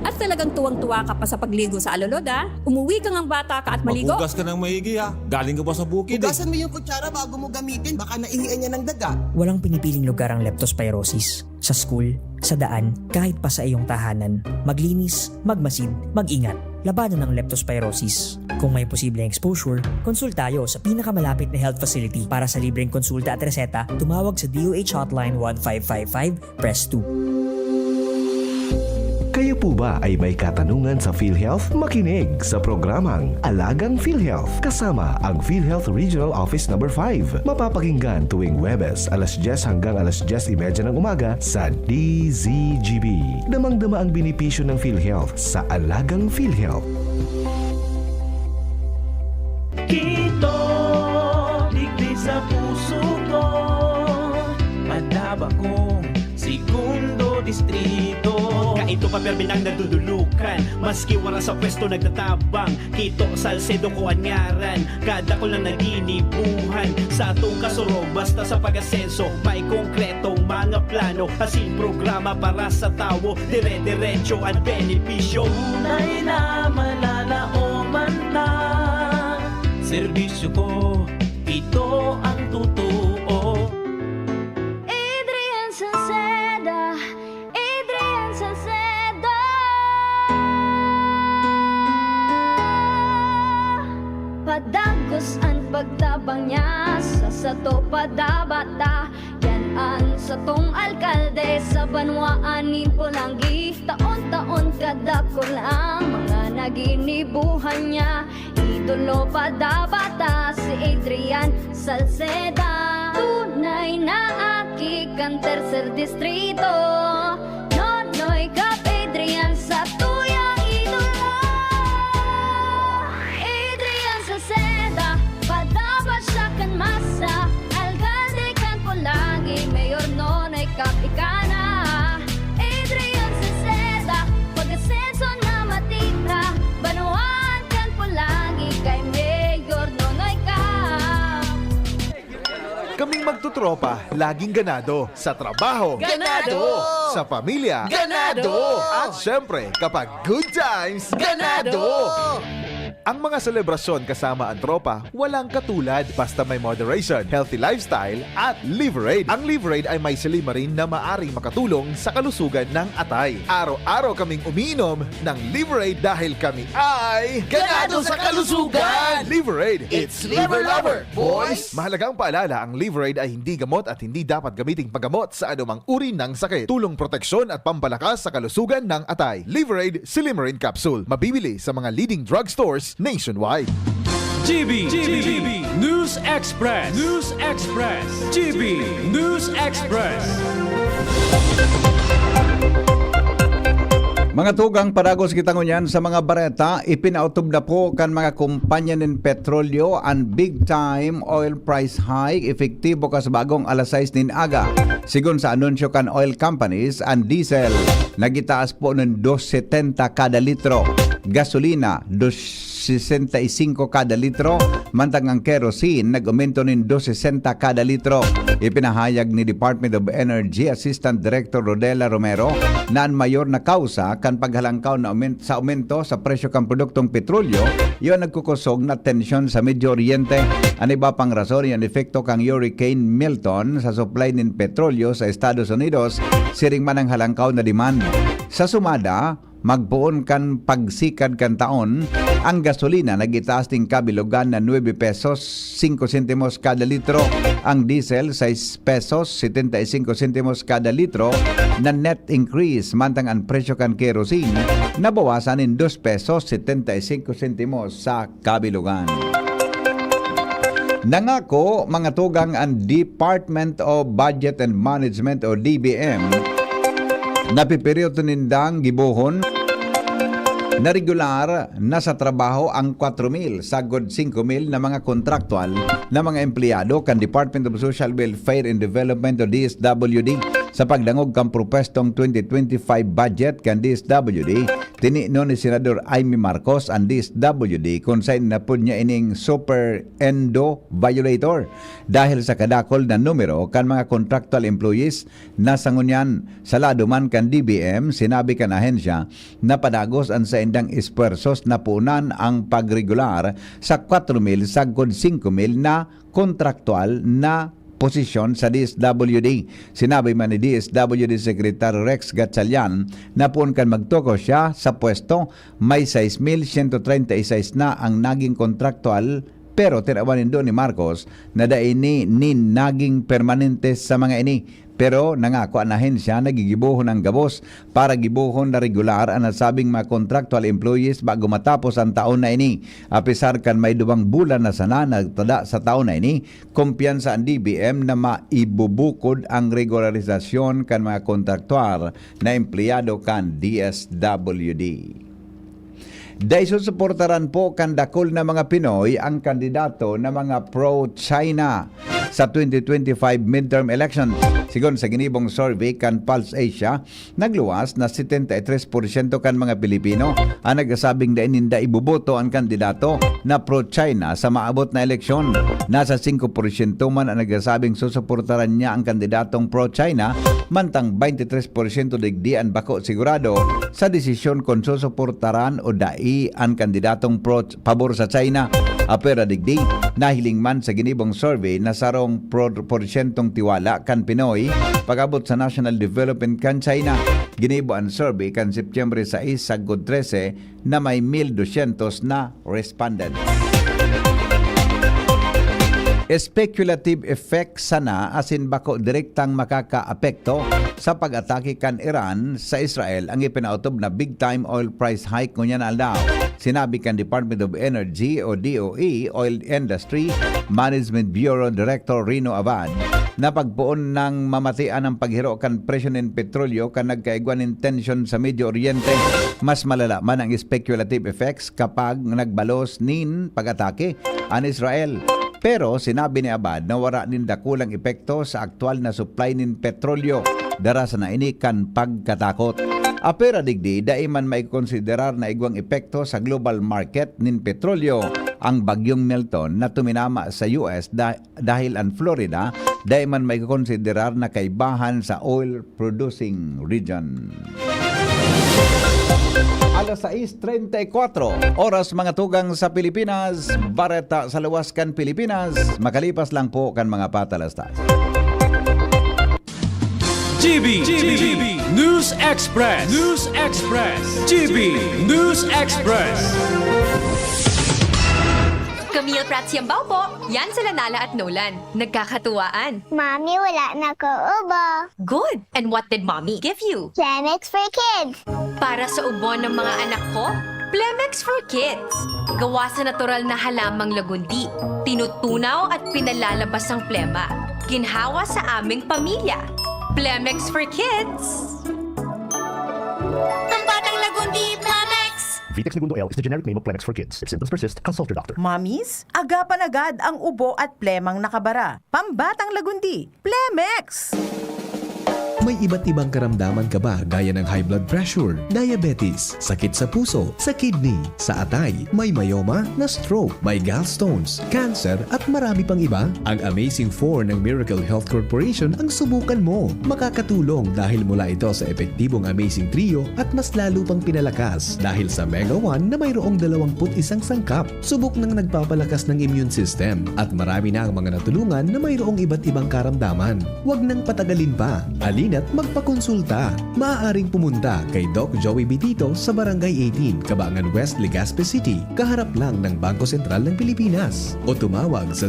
At talagang tuwang-tuwa ka pa sa pagligo sa alulod, ha? Umuwi ka ng bata ka at maligo? Maghugas ka ng maigi, ha? Galing ka ba sa bukid? Hugasan mo yung kutsara bago mo gamitin. Baka naihian niya ng daga. Walang pinipiling lugar ang leptospirosis. Sa school, sa daan, kahit pa sa iyong tahanan. Maglinis, magmasid, mag-ingat. Labanan ng leptospirosis. Kung may posibleng exposure, konsulta tayo sa pinakamalapit na health facility. Para sa libreng konsulta at reseta, tumawag sa DOH Hotline 1555, press 2. Kayo po ba ay may katanungan sa PhilHealth? Makinig sa programang Alagang PhilHealth kasama ang PhilHealth Regional Office No. 5. Mapapakinggan tuwing Huwebes alas 10 hanggang alas 10:30 ng umaga sa DZGB. Damang-dama ang benepisyo ng PhilHealth sa Alagang PhilHealth. Kito, digdig sa puso ko, madaba kong segundo distrito. Kaito pa permi nang nagdudulukan, maski wala sa pwesto nagtatabang. Kito Salcedo ko anyaran, kada ko lang naginibuhan. Sa atong kasurog, basta sa pag-asenso, may konkretong mga plano. Asin programa para sa tao, dire-diretso at benepisyo. Tunay na malalaoman na serbisyo ko, ito ang totoo. Adrian Salceda, Adrian Salceda. Padagos ang pagtabang niya sa sato padabata. Yan ang satong alkalde sa banwaan Pulangi. Taon-taon kada ko lang mga naginibuhan niya. Idolo padabata si Adrian Salceda. Tunay na aki kan tercer distrito. Nonoy kap Adrian sa tuyang idolo. Adrian Salceda, padabat siya kan masa. Alcalde kan Pulangi, mayor nonoy kap ikana. Adrian Salceda, pag-asenso na matita. Banuan kan Pulangi, kay mayor nonoy kap. Kaming magtutropa, laging ganado. Sa trabaho, Ganado! Sa pamilya, Ganado! At syempre, kapag good times, ganado! Ang mga selebrasyon kasama ang tropa, walang katulad basta may moderation, healthy lifestyle, at Liverade. Ang Liverade ay may silimarin na maaring makatulong sa kalusugan ng atay. Araw-araw kaming umiinom ng Liverade dahil kami ay Ganado sa kalusugan! Liverade, It's Liver Lover, boys! Mahalagang paalala, ang Liverade ay hindi gamot at hindi dapat gamiting paggamot sa anumang uri ng sakit. Tulong proteksyon at pampalakas sa kalusugan ng atay. Liverade Silimarin Capsule. Mabibili sa mga leading drugstores nationwide. GB News Express. GB News Express. Mga tugang padagos kita ngunyan sa mga bareta, ipinautob na po kan mga kumpanya ng petrolyo ang big time oil price hike epektibo ka sa bagong alas 6 nin aga. Sigun sa anunsyo kan oil companies, ang diesel nagitaas po ng 2.70 kada litro, gasolina 2 65 kada litro, mantang ang kerosene nag-aumento nin 2.60 kada litro. Ipinahayag ni Department of Energy Assistant Director Rodela Romero na ang mayor na kausa kan paghalangkaw na sa aumento sa presyo kan produktong petrolyo, iyon nagkukusog na tensyon sa Medio Oriente. Ang iba pang rason yung epekto kang Hurricane Milton sa supply nin petrolyo sa Estados Unidos, siring man ang halangkaw na demand. Sa sumada, magpuon kan pagsikad kan taon, ang gasolina nagitaas ting kabilugan na 9 pesos 5 sentimos kada litro, ang diesel 6 pesos 75 sentimos kada litro na net increase, mantang ang presyo kan kerosene nabawasan in 2 pesos 75 sentimos sa kabilugan. Nangako mga tugang ang Department of Budget and Management o DBM na pipiryoto nindang gibuhon na regular na sa trabaho ang 4,000 sagod 5,000 na mga kontraktual na mga empleyado kan Department of Social Welfare and Development o DSWD sa pagdangog kang propestong 2025 budget kan DSWD. Tinino ni Senador Amy Marcos ang DSWD kung saan na po niya ining super endo violator dahil sa kadakol na numero kan mga contractual employees na sangunyan. Sa lado man kan DBM, sinabi kan ahensya na padagos ang sa indang espuersos na punan ang pagregular sa 4,000 sagod 5,000 na kontraktual na posisyon sa DSWD. Sinabi man ni DSWD Secretary Rex Gatchalian na puon kan magtoko siya sa pwesto, may 6,136 na ang naging kontraktual, pero tinawanin doon ni Marcos na daini ni naging permanente sa mga ini. Pero nangako ang ahensya na gigibuhon ang gabos para gibuhon na regular ang nasabing mga contractual employees bago matapos ang taon na ini. Apisar kan may 2 bulan na sana nagtada sa taon na ini, kumpiyansa ang DBM na maibubukod ang regularisasyon kan mga kontraktual na empleyado kan DSWD. Dahil susuportaran po kan dakol na mga Pinoy ang kandidato na mga pro-China sa 2025 midterm election. Sigon sa ginibong survey kan Pulse Asia, nagluwas na 73% kan mga Pilipino ang nagsasabing dahininda ibuboto ang kandidato na pro-China sa maabot na eleksyon. Nasa 5% man ang nagsasabing susuportaran niya ang kandidatong pro-China, mantang 23% digdian bako sigurado sa desisyon kung susuportaran o dai ang kandidatong pabor sa China. Apera digdi, nahiling man sa ginibong survey na sarong porsyentong tiwala kan Pinoy pag-abot sa National Development kan China. Ginibo ang survey kan Septyembre 6 sagod 13 na may 1,200 na respondents. Speculative effect sana asin bako direktang makakaapekto sa pag-atake kan Iran sa Israel ang ipinautob na big time oil price hike ngunyan aldaw. Sinabi kan Department of Energy o DOE Oil Industry Management Bureau Director Rino Abad na pagpuon ng mamatian ang paghiro kan presyo ng petrolyo kan nagkaigwan ng tension sa Medio Oriente. Mas malala man ang speculative effects kapag nagbalos nin pag-atake ang Israel. Pero sinabi ni Abad na wala nin dakulang epekto sa aktual na supply nin petrolyo dara sa naini kan pagkatakot. Apera digdi, daiman may konsiderar na igwang epekto sa global market nin petrolyo ang bagyong Milton na tuminama sa US dahil ang Florida, daiman may konsiderar na kaibahan sa oil producing region. Alas 6:34 oras mga tugang sa Pilipinas, bareta sa luwaskan Pilipinas, makalipas lang po kan mga patalastas. GB News Express. News Express. GB News Express. Camille Prats Yambaw po. Yan sila Nala at Nolan. Nagkakatuwaan. Mami, wala na ko ubo. Good. And what did Mommy give you? Plemex for kids. Para sa ubo ng mga anak ko, Plemex for Kids. Gawa sa natural na halamang lagundi. Tinutunaw at pinalalabas ang plema. Ginhawa sa aming pamilya. Plemex for Kids. Ang batang lagundi, Plemex! Vitex Segundo L is the generic name of Plemex for kids. If symptoms persist, consult your doctor. Mamis, agapan agad ang ubo at plemang nakabara. Pambatang lagundi, Plemex! May iba't ibang karamdaman ka ba gaya ng high blood pressure, diabetes, sakit sa puso, sa kidney, sa atay, may myoma, na stroke, may gallstones, cancer at marami pang iba? Ang Amazing 4 ng Miracle Health Corporation ang subukan mo. Makakatulong dahil mula ito sa epektibong Amazing Trio at mas lalo pang pinalakas dahil sa Mega 1 na mayroong 21 sangkap. Subok ng nagpapalakas ng immune system at marami na ang mga natulungan na mayroong iba't ibang karamdaman. Huwag nang patagalin pa. Alina't magpakonsulta. Maaaring pumunta kay Doc Joey Bitito sa Barangay 18, Cabangan West, Legazpi City, kaharap lang ng Bangko Sentral ng Pilipinas. O tumawag sa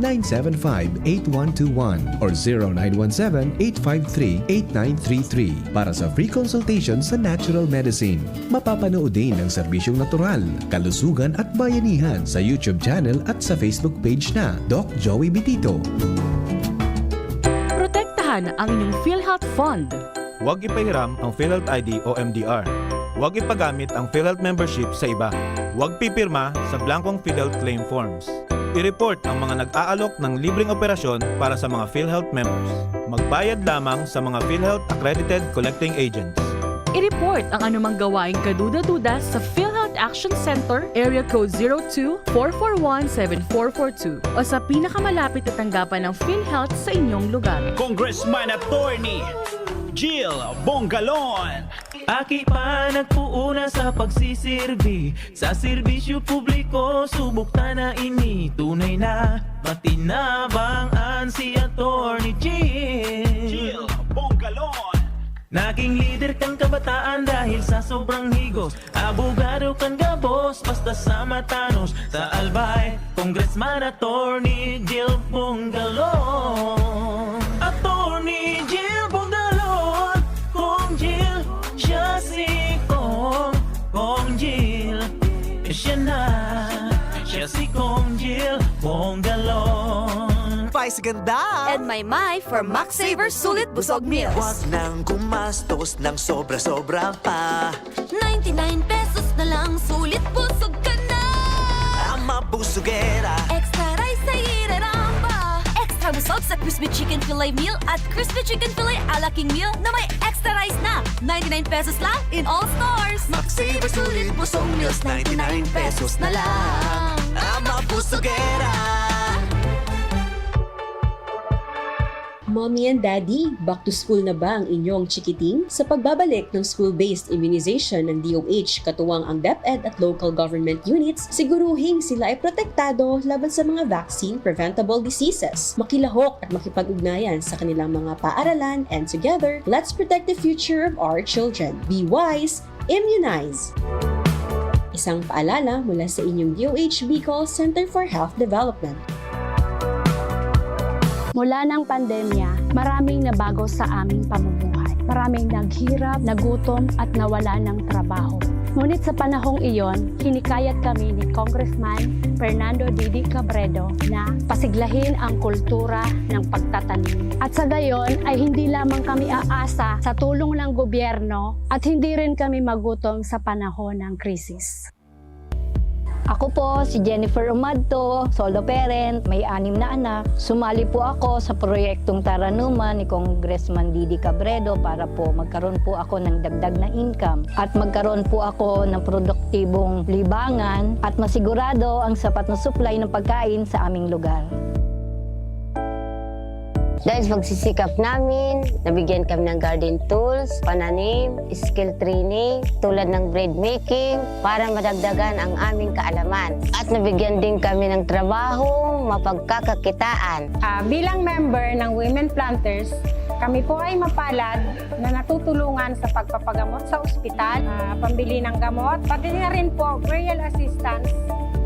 0998-975-8121 or 0917-853-8933 para sa free consultation sa natural medicine. Mapapanood din ang serbisyong natural, kalusugan at bayanihan sa YouTube channel at sa Facebook page na Doc Joey Bitito. Protektahan ang inyong PhilHealth Fund. Huwag ipahiram ang PhilHealth ID o MDR. Huwag ipagamit ang PhilHealth membership sa iba. Huwag pipirma sa blankong PhilHealth claim forms. I-report ang mga nag-aalok ng libreng operasyon para sa mga PhilHealth members. Magbayad lamang sa mga PhilHealth accredited collecting agents. I-report ang anumang gawaing kaduda-duda sa PhilHealth Action Center, Area Code 02-441-7442 o sa pinakamalapit na tanggapan ng PhilHealth sa inyong lugar. Congressman Attorney Jill Bongalon. Aki pa nagpuuna sa pagsisirbi sa serbisyo publiko, subukta na ini tunay na matinabangan si Attorney Jill Bongalon. Naging leader kang kabataan dahil sa sobrang higos. Abogado kang gabos basta sa matanos. Sa Albay, Congressman Attorney Jill Bongalon. Attorney Jill Bongalon. Kong Jill, siya si Kong Jill. Siya na, siya si Kong Jill Bongalon. Sa ganda! And my for Max Saver Sulit Busog Meals. Huwag nang gumastos ng sobra-sobra pa. 99 pesos na lang, sulit busog ka na! Ang mabusugera. Extra rice sa iraramba. Extra busog sa Crispy Chicken Filet Meal at Crispy Chicken Filet a la King Meal na may extra rice na. 99 pesos lang in all stores. Max Saver Sulit Busog Meals, 99 pesos na lang. Ang mabusugera. Mommy and Daddy, back to school na ba ang inyong chikiting? Sa pagbabalik ng school-based immunization ng DOH, katuwang ang DepEd at local government units, siguruhing sila ay protektado laban sa mga vaccine-preventable diseases. Makilahok at makipag-ugnayan sa kanilang mga paaralan, and together, let's protect the future of our children. Be wise, immunize! Isang paalala mula sa inyong DOH Bicol Center for Health Development. Mula ng pandemya, maraming nabago sa aming pamumuhay. Maraming naghirap, nagutom at nawala ng trabaho. Ngunit sa panahong iyon, hinikayat kami ni Congressman Fernando Didi Cabredo na pasiglahin ang kultura ng pagtatanim. At sa gayon ay hindi lamang kami aasa sa tulong ng gobyerno at hindi rin kami magutom sa panahon ng krisis. Ako po si Jennifer Umadto, solo parent, may 6 na anak. Sumali po ako sa proyektong Taranuman ni Congressman Didi Cabredo para po magkaroon po ako ng dagdag na income at magkaroon po ako ng produktibong libangan at masigurado ang sapat na supply ng pagkain sa aming lugar. Dahil sa pagsisikap namin, nabigyan kami ng garden tools, pananim, skill training, tulad ng bread making, para madagdagan ang aming kaalaman. At nabigyan din kami ng trabaho, mapagkakakitaan. Bilang member ng Women Planters, kami po ay mapalad na natutulungan sa pagpapagamot sa ospital, pambili ng gamot, pati na rin po burial assistance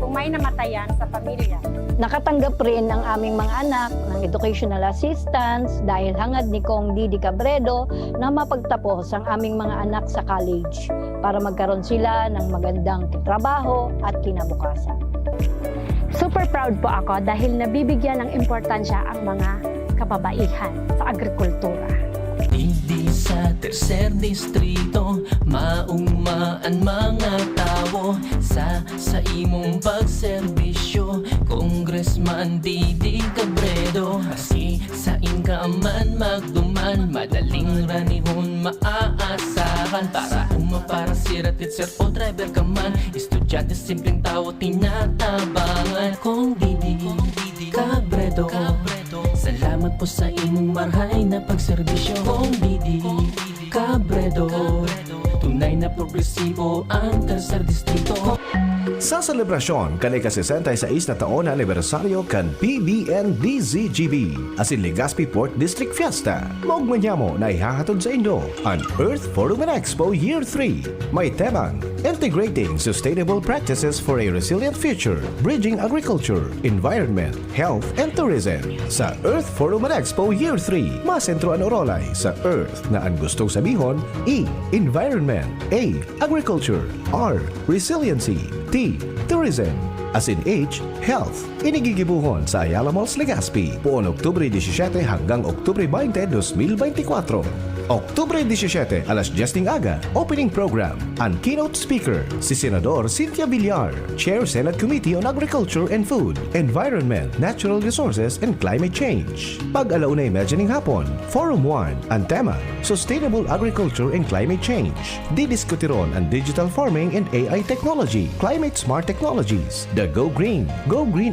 kung may namatayan sa pamilya. Nakatanggap rin ang aming mga anak ng educational assistance dahil hangad ni Kong Didi Cabredo na mapagtapos ang aming mga anak sa college para magkaroon sila ng magandang trabaho at kinabukasan. Super proud po ako dahil nabibigyan ng importansya ang mga kababaihan sa agrikultura. Hindi sa sa tercer distrito. Maugmaan mga tao sa imong pagserbisyo, Congressman Didi Cabredo. Asi sa inkaman magduman, madaling ranihon maaasahan. Para para siratit sir o driver ka man, estudyante simpleng tao tinatabangan. Kung Didi Cabredo, salamat po sa imong marhay na pagserbisyo. Kung Didi Cabredo, tunay na progresibo ang tercer distrito. Sa selebrasyon kan ika-66 na taon na anibersaryo kan PBN-DZGB asin Legazpi Port District Fiesta, maugmanyamo na ihahatod sa Indo ang Earth Forum and Expo Year 3. May temang Integrating Sustainable Practices for a Resilient Future, Bridging Agriculture, Environment, Health, and Tourism. Sa Earth Forum and Expo Year 3, masentro ang orolay sa Earth na ang gustong sabihon E. Environment, A. Agriculture, R. Resiliency, T. Tourism, as in H. Health. Inigigibuhon sa Ayala Malls, Legazpi, puon Oktubre 17 hanggang Oktubre 20, 2024. Oktubre 17, alas 10 ng aga, opening program. Ang keynote speaker, si Senador Cynthia Villar, Chair Senate Committee on Agriculture and Food, Environment, Natural Resources, and Climate Change. Pag-alauna imagining hapon, Forum 1, ang tema, Sustainable Agriculture and Climate Change. Didiskutiron ang digital farming and AI technology, climate smart technologies, the Go Green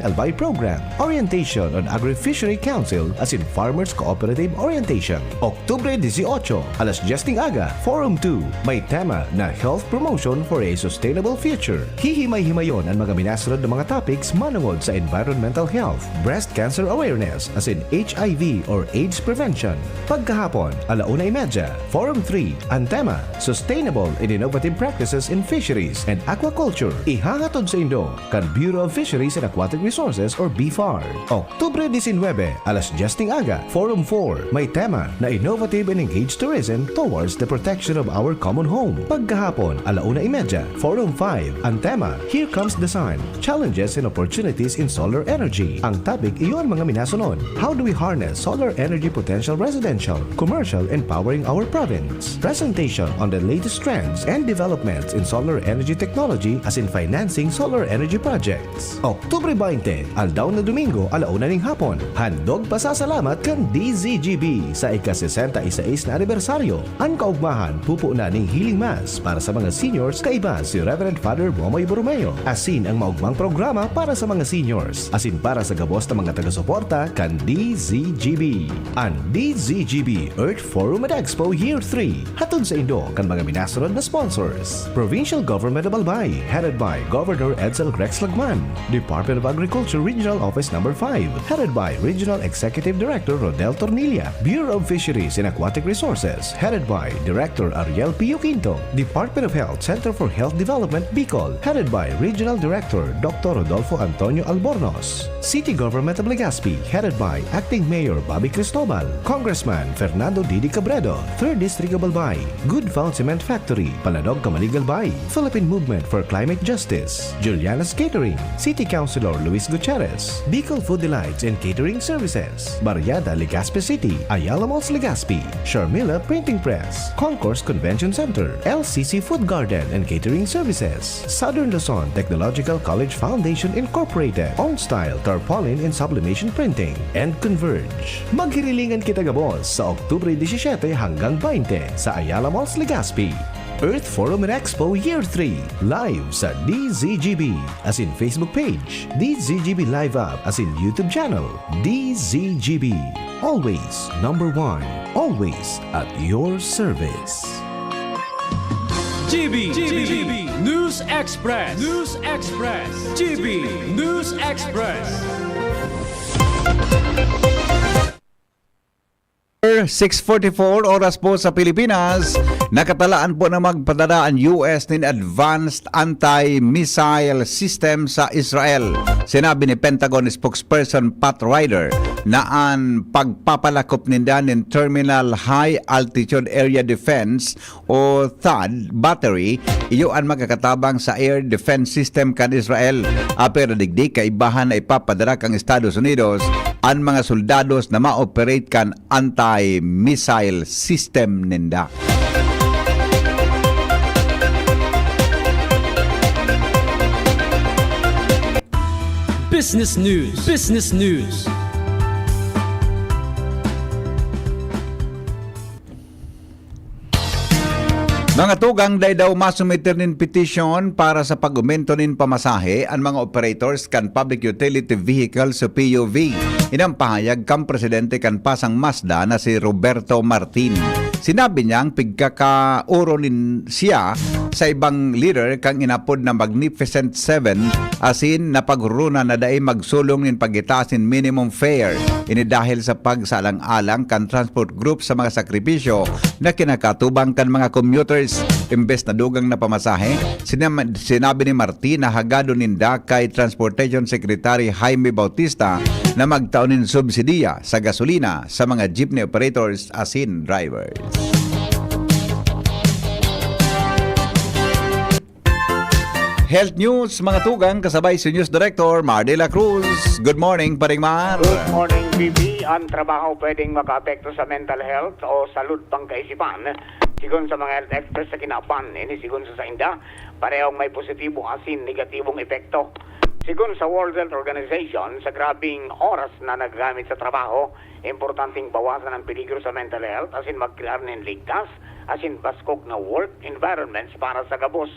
Albay Program, orientation on Agri-Fishery Council as in Farmers Cooperative Orientation. Oktubre 18, alas 10 ng aga, Forum 2, may tema na Health Promotion for a Sustainable Future. Hihimay-himayon ang mga minasunod na mga topics manungod sa environmental health, breast cancer awareness as in HIV or AIDS prevention. Pagkahapon, alauna imedya, Forum 3, ang tema, Sustainable and Innovative Practices in Fisheries and Aquaculture. Ihahatod sa Indo, kan Bureau of Fisheries and Aquatic Resources or BFAR. Oktubre 19, alas 10 ng aga, Forum 4, may tema na Innovative and Engaged Tourism towards the protection of our common home. Pagkahapon, alauna imedya, Forum 5, ang tema, Here Comes the Sun, Challenges and Opportunities in Solar Energy. Ang topic iyon mga minasunod, How do we harness solar energy potential residential, commercial, and powering our province? Presentation on the latest trends and developments in solar energy technology as in financing solar energy projects. Oktubre 20, aldaw na Domingo, alauna ning hapon, handog pasasalamat kan DZGB sa ika-66 na anibersaryo. Ang kaugmahan pupo na ning healing mass para sa mga seniors, kaiba si Reverend Father Momoy Borromeo. Asin ang maugmang programa para sa mga seniors, asin para sa gabos na mga taga-suporta kan DZGB. Ang DZGB Earth Forum and Expo Year 3, hatod sa Indo kan mga minasunod na sponsors. Provincial Government of Albay, headed by Governor Edsel Rex Lagman. Department of Agriculture Regional Office No. 5, headed by Regional Executive Director Rodel Tornilla. Bureau of Fisheries and Aquatic Resources, headed by Director Ariel Pio Quinto. Department of Health Center for Health Development Bicol, headed by Regional Director Dr. Rodolfo Antonio Albornoz. City Government of Legazpi, headed by Acting Mayor Bobby Cristobal. Congressman Fernando Didi Cabredo, 3rd District of Albay. Good Found Cement Factory, Palanog, Camalig, Albay. Philippine Movement for Climate Justice, Juliana's Catering. City Councilor Luis Gutierrez. Bicol Food Delights and Catering Services, Barriada, Legazpi City. Ayala Malls, Legazpi. Sharmila Printing Press, Concourse Convention Center, LCC Food Garden and Catering Services, Southern Luzon Technological College Foundation Incorporated, On Style Tarpaulin and Sublimation Printing, and Converge. Maghirilingan kita gabos sa Oktubre 17 hanggang 20 sa Ayala Malls, Legazpi. Earth Forum and Expo Year 3, live sa DZGB, as in Facebook page, DZGB Live App, as in YouTube channel, DZGB. Always number 1, always at your service. GB News Express. News Express. GB News Express. 6:44 oras po sa Pilipinas. Nakatalaan po na magpadala ang US ng advanced anti-missile system sa Israel. Sinabi ni Pentagon spokesperson Pat Ryder na ang pagpapalakop ninda ng Terminal High Altitude Area Defense o THAAD battery, iyo ang magkakatabang sa air defense system kan Israel. Pero digdi kaibahan na ipapadala kang Estados Unidos ang mga soldados na ma-operate kan anti-missile system ninda. Business News. Business News. Mga tugang, day daw masumiter nin petition para sa pag-aumento nin pamasahe ang mga operators kan Public Utility Vehicle sa PUV. Inang pahayag kang presidente kan Pasang Mazda na si Roberto Martin. Sinabi niyang pigkakauro nin siya sa ibang leader kang inapod na Magnificent Seven asin na pagruna na daay magsulong nin pagitasin minimum fare. Ini dahil sa pagsalang-alang kan transport group sa mga sakripisyo na kinakatubang kan mga commuters. Imbes na dugang na pamasahe, sinabi ni Martin na hagado ninda kay Transportation Secretary Jaime Bautista na magtaon nin subsidiya sa gasolina sa mga jeepney operators asin drivers. Health News, mga tugang, kasabay si News Director Mar de la Cruz. Good morning, Paring Mar. Good morning, BB. Ang trabaho pwedeng maka-apekto sa mental health o salud pangkaisipan. Sigun sa mga health experts sa kinapan, sigun sa inda, parehong may positibo asin negatibong epekto. Sigun sa World Health Organization, sa grabing oras na nagagamit sa trabaho, importanteng bawasan ang peligro sa mental health asin mag-crear ng ligtas asin baskog na work environments para sa gabos.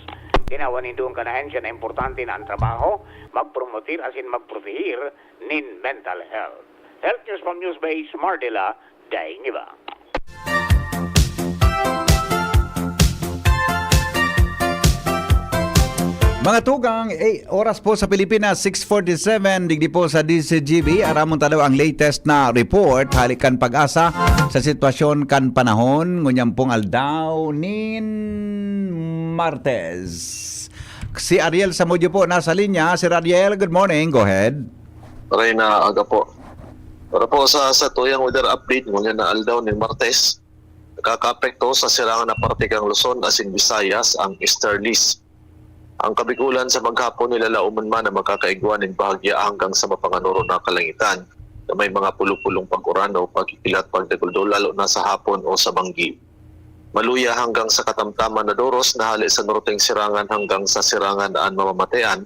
Tinawan nindong kanahensya na importante na ang trabaho, magpromotir asin magprotehir nin mental health. Health News from Newsbase, Mardela, Daing Iba. Mga tugang, oras po sa Pilipinas, 6:47, digdi po sa DCGB. Aramon tadaw ang latest na report, halikan pag-asa sa sitwasyon kan panahon, ngunyang pong aldaw nin Martes. Si Ariel Samudyo po nasa linya. Sir Ariel, good morning. Go ahead. Paray na aga po. Para po sa tuyang weather update, ngunyan na aldaw ni Martes, nakaka-apekto sa sirangan na parte kang Luzon asin Visayas ang easterlies. Ang kabigulan sa maghapon nilalauman man na magkakaigwan ng bahagya hanggang sa mapanganuro na kalangitan na may mga pulupulong pag-uran o pagkikilat pagdaguldol lalo na sa hapon o sa banggi. Maluya hanggang sa katamtaman na doros na hali sa norteng sirangan hanggang sa sirangan daan mamamatayan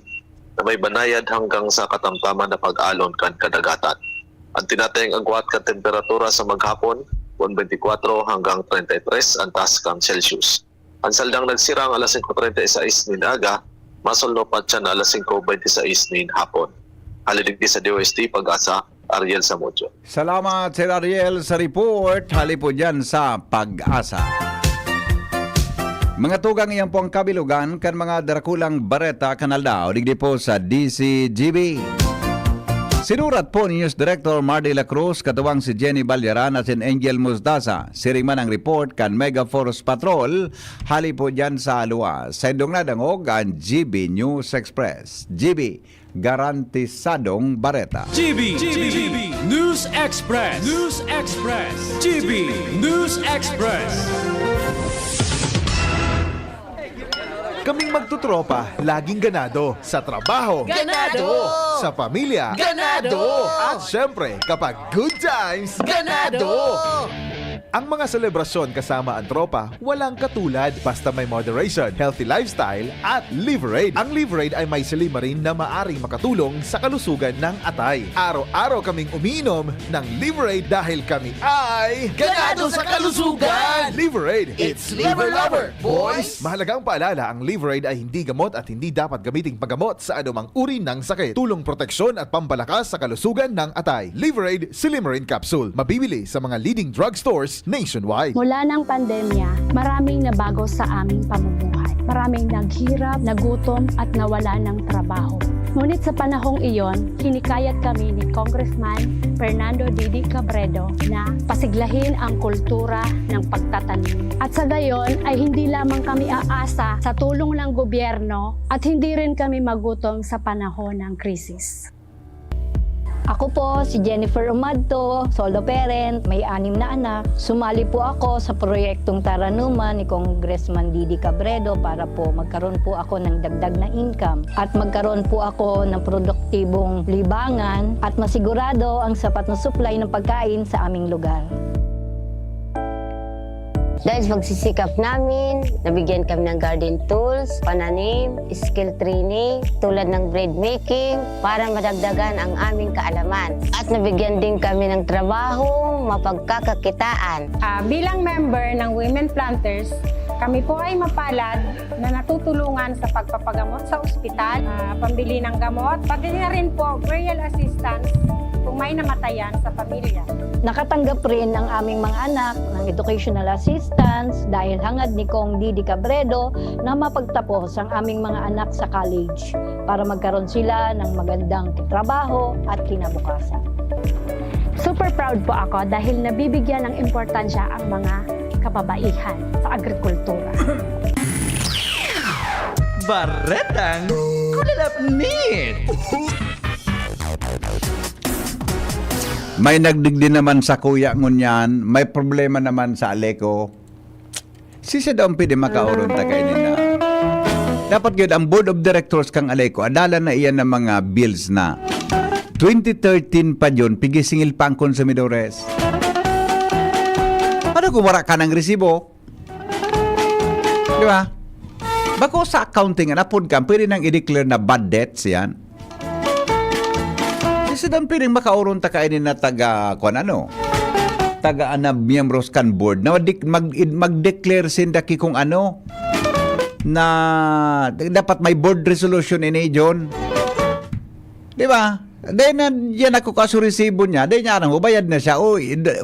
na may banayad hanggang sa katamtaman na pag-alon kan kadagatan. Ang tinatayang agwat ka temperatura sa maghapon 24 hanggang 33 ang taas kang Celsius. Ang saldang nagsirang alas 5:36 nin aga, masolno pa siya na alas 5:26 nin hapon. Halidigdi sa DOST Pag-asa, Ariel Samudyo. Salamat, Sir Ariel, sa report. Hali po dyan sa Pag-asa. Mga tugang, iyan po ang kabilugan kan mga darakulang bareta kanaldaw. Digdi po sa DCGB. Sinurat po ni News Director Mar de la Cruz, katuwang si Jenny Balyaran at si Angel Musdasa. Siringman ang report kan Mega Force Patrol. Hali po dyan sa luwas. Sa indong nadangog ang GB News Express. GB, garantisadong bareta. GB News Express. News Express. GB News Express. Kaming magtutropa, laging ganado. Sa trabaho, Ganado! Sa pamilya, Ganado! At syempre, kapag good times, Ganado! Ang mga selebrasyon kasama ang tropa, walang katulad basta may moderation, healthy lifestyle at Liverade. Ang Liverade ay may silimarin na maaring makatulong sa kalusugan ng atay. Araw-araw kaming umiinom ng Liverade dahil kami ay Ganado sa kalusugan! Liverade, It's Liver Lover, boys! Mahalagang paalala, ang Liverade ay hindi gamot at hindi dapat gamiting paggamot sa anumang uri ng sakit. Tulong proteksyon at pampalakas sa kalusugan ng atay. Liverade Silimarin Capsule. Mabibili sa mga leading drugstores nationwide. Mula ng pandemya, maraming nabago sa aming pamumuhay. Maraming naghirap, nagutom at nawala ng trabaho. Ngunit sa panahong iyon, hinikayat kami ni Congressman Fernando Didi Cabredo na pasiglahin ang kultura ng pagtatanim. At sa gayon ay hindi lamang kami aasa sa tulong ng gobyerno at hindi rin kami magutom sa panahon ng krisis. Ako po si Jennifer Umadto, solo parent, may 6 na anak. Sumali po ako sa proyektong Taranuman ni Congressman Didi Cabredo para po magkaroon po ako ng dagdag na income at magkaroon po ako ng produktibong libangan at masigurado ang sapat na supply ng pagkain sa aming lugar. Dahil sa pagsisikap namin, nabigyan kami ng garden tools, pananim, skill training, tulad ng bread making, para madagdagan ang aming kaalaman. At nabigyan din kami ng trabaho, mapagkakakitaan. Bilang member ng Women Planters, kami po ay mapalad na natutulungan sa pagpapagamot sa ospital, pambili ng gamot, pati na rin po burial assistance kung may namatayan sa pamilya. Nakatanggap rin ang aming mga anak ng educational assistance dahil hangad ni Kong Didi Cabredo na mapagtapos ang aming mga anak sa college para magkaroon sila ng magandang trabaho at kinabukasan. Super proud po ako dahil nabibigyan ng importansya ang mga kababaihan sa agrikultura. Baretang kulalapnit! May nagdigdi naman sa kuya ngunyan, may problema naman sa Aleko. Sisa daw pwede makauron tagay nila. Dapat yun, ang board of directors kang Aleko, adala na iyan ng mga bills na 2013 pa yun, pigisingil pa ang konsumidores. Paano kung wala ka ng resibo? Di ba? Bako sa accounting, napod ka, pwede nang i-declare na bad debts yan. Kasi doon piling makauron ta kainin na taga miyembros kan board na mag-declare sindaki kung ano na dapat may board resolution ini John. Di ba? Dahil na yan ako kasurisibo niya, dahil niya nang ubayad na siya, o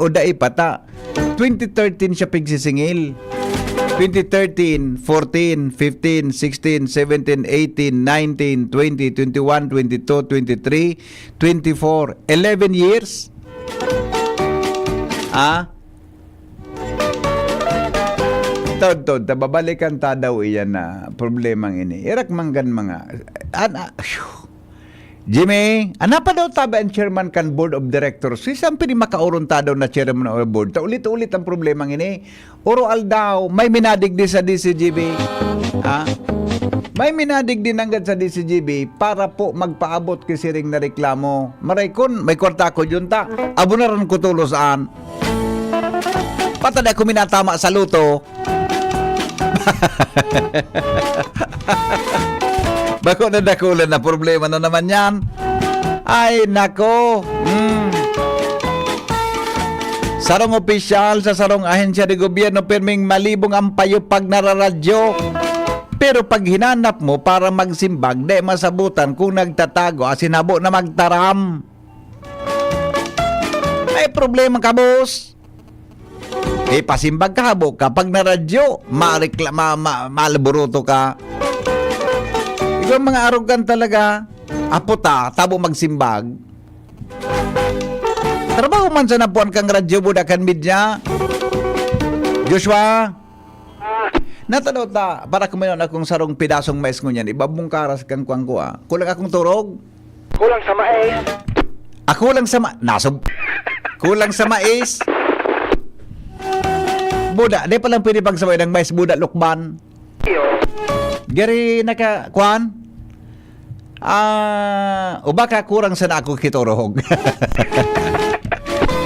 dai pata. 2013 siya pigsisingil. 2013, 14, 15, 16, 17, 18, 19, 20, 21, 22, 23, 24, 11 years. Tod, babalikan ta daw iyan na problemang ini. Irak manggan mga... Jimmy, pa daw taba ang chairman kan board of directors. Isang pili makauron ta daw na chairman of board. Ulit-ulit ang problemang ini. Oral daw, may minadig din sa DCGB. May minadig din agad sa DCGB para po magpaabot kisiring na reklamo. Maray kun, may kwarta ko yun ta. Abo na rin ko tulo saan. Patada ko minatama sa luto. Bako na dakulan na problema na naman yan. Ay, nako. Sarong opisyal sa sarong ahensya de gobyerno pirming malibong ang payo pag nararadyo. Pero pag hinanap mo para magsimbag, di masabutan kung nagtatago asinabo na magtaram. May problema ka, boss. Pasimbag ka, habo. Kapag naradyo, malaburuto ka. Ikaw mga arogan talaga. Aputa, tabo magsimbag. Trabaho man sa napuan kang radyo budakan media. Joshua, natanaw ta, para kumayon akong sarong pidasong mais ngunyan, ibabong karas kang kuwang ko. Kulang akong turog. Kulang sa mais. Kulang sa kulang sa mais. Buda, di palang pwede pagsabay ng mais, buda lukban. Gari naka, kuan? O baka kurang sa na ako kiturog.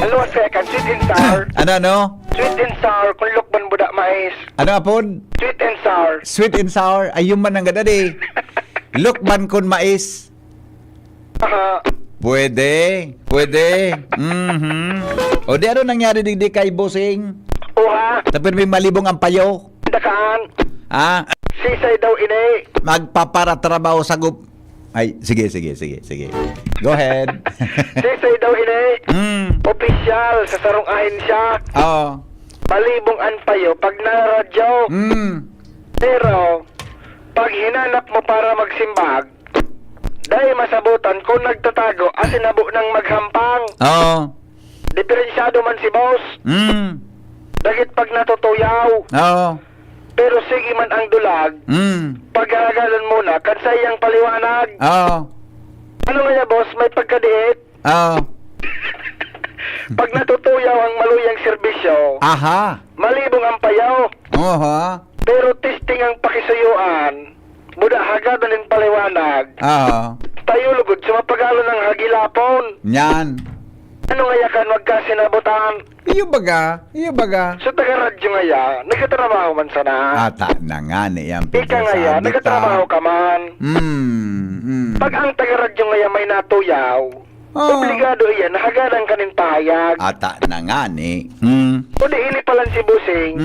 Ano second, sweet and sour. Ano? Sweet and sour, kung lukban buda mais. Ano apod? Sweet and sour. Sweet and sour, ayun man ang gadadi. Lukban kun mais. Pwede. O di ano nangyari di kay bossing? Tapos may malibong ang payo. Dakaan. Sisay daw ini. Magpaparatrabaho sa Ay, sige. Go ahead. Sisay daw ini. Opisyal sa sarong ahensya. Oo. Malibong an payo pag naradyo. Pero, pag hinanap mo para magsimbag, dahil masabutan kung nagtatago asinabo ng maghampang. Oo. Diferensyado man si boss. Dagit pag natutuyaw. Oo. Pero sige man ang dulag. Paghahagalan muna, kansayang paliwanag. Oo. Ano nga boss, may pagkadiit? Pag natutuyaw ang maluyang serbisyo, Aha. malibong ang payaw. Oho. Pero testing ang pakisuyuan, buda hagad ng paliwanag. Tayo lugod sa mapagalo ng hagilapon. Yan. Ano nga yakan wag ka sinabutan? Iyo baga. Sa taga-radyo nga ya, nagkatrabaho man sana. Ata na nga niyang Ika nga ya, nagkatrabaho ka man. Pag ang taga-radyo nga ya may natuyaw, obligado iyan, hagadan ka ng pahayag. Ata na nga ni. O di ili palan si Busing,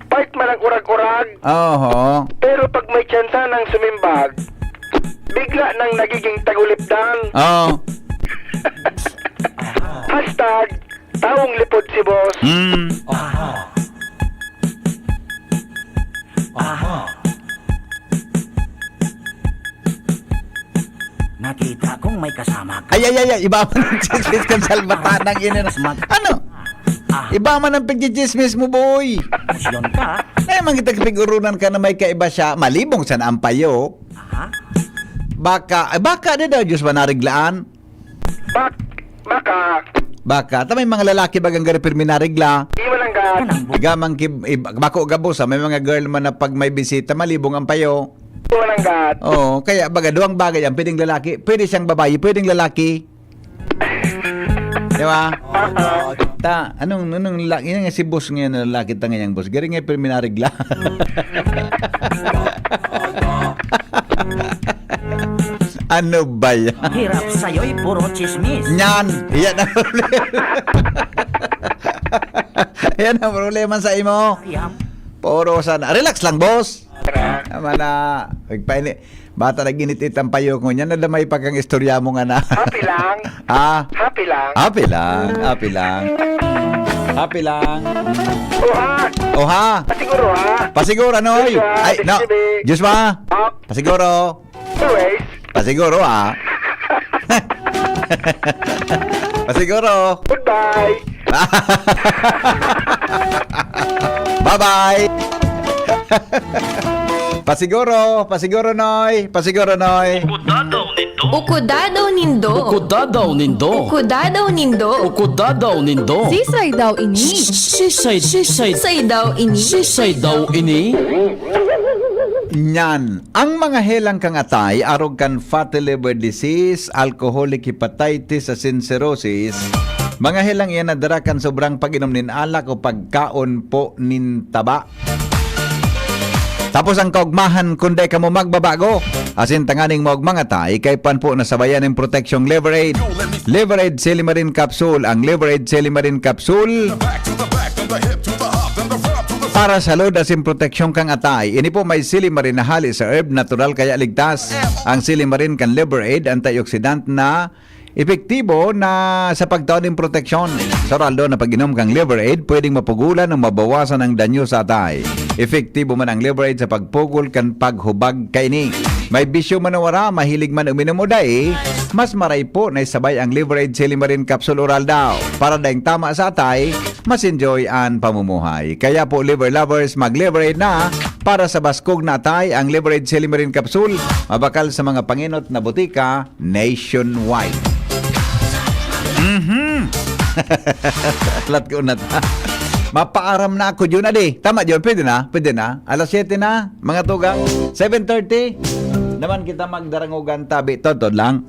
part man ang urag-urag. Oho. Pero pag may tsansa ng sumimbag, bigla nang nagiging tagulipdan. Hashtag, taong lipod si boss. Nakita kong may kasama ka. Ay, iba man ang chismis kan salbatan ng inin. Ano? Iba man ang pagchismis mo, boy. Pusyon ka. Eh, mangitag figurunan ka na may kaiba siya, malibong sa naampayo. Baka na daw, Diyos ba nariglaan? Baka, tamay mga lalaki bagang garipirmi narigla. Di mo lang gas. Gamang bako gabusa, may mga girl man na pag may bisita, malibong ang payo. Di mo lang gas. Oo, kaya baga, duwang bagay yan, pwedeng lalaki, pwede siyang babae, pwedeng lalaki. Di ba? Anong lalaki, yun nga si boss ngayon na lalaki ta ngayang boss, garing nga pirmi narigla. Ano ba yan? Hirap sa'yo'y puro chismis. Yan! Yan ang problema. Yan ang problema sa imo. Puro sana. Relax lang, boss. Naman na. Bata na ginitit ang payo ko. Yan nadamay pa kang istorya mo nga na. Happy lang. Happy lang. Happy lang. Happy lang. Oha. Pasiguro ha. Pasiguro, Noy. Ay, no. Diyos ba? Pasiguro. Always. Pasiguro, Pasiguro. Goodbye. Bye-bye. Pasiguro, Noy. Ukudadaw nindo. Sisay daw ini. Nyan, ang mga helang kang atay, arog kan fatty liver disease, alcoholic hepatitis, asin cirrhosis, mga helang iyan nadara kan sobrang pag-inom nin alak o pagkaon po nin taba. Tapos ang kaugmahan kundi ka mo magbabago. Asin tanganing mo mga tay, kay pan po nasabayan ng proteksyong Liver Aid. Liver Aid Silimarin Capsule. Ang Liver Aid Silimarin Capsule para sa load asin proteksyon kang atay. Ini po may silimarin na hali sa herb, natural kaya ligtas. Ang silimarin kan Liver Aid, antioxidant na epektibo na sa pagtaon ng proteksyon. Sa raldo na pag-inom kang Liver Aid, pwedeng mapugulan o mabawasan ang danyo sa atay. Epektibo man ang Liver Aid sa pagpugol kan paghubag kaini. May bisyo manawara, mahilig man uminom o dai, mas maray po na isabay ang Liver Aid Silimarin Capsule Oral daw. Para daing tama sa atay, mas enjoy ang pamumuhay. Kaya po liver lovers, mag-Liver Aid na para sa baskog na atay. Ang Liver Aid Silimarin Capsule, mabakal sa mga panginot na butika nationwide. Lat ko na ta. Mapaaram na ako yun, adi. Tama yun, pwede na. Alas 7 na, mga tugang. 7:30. Naman kita magdarangugan tabi. Totoo lang.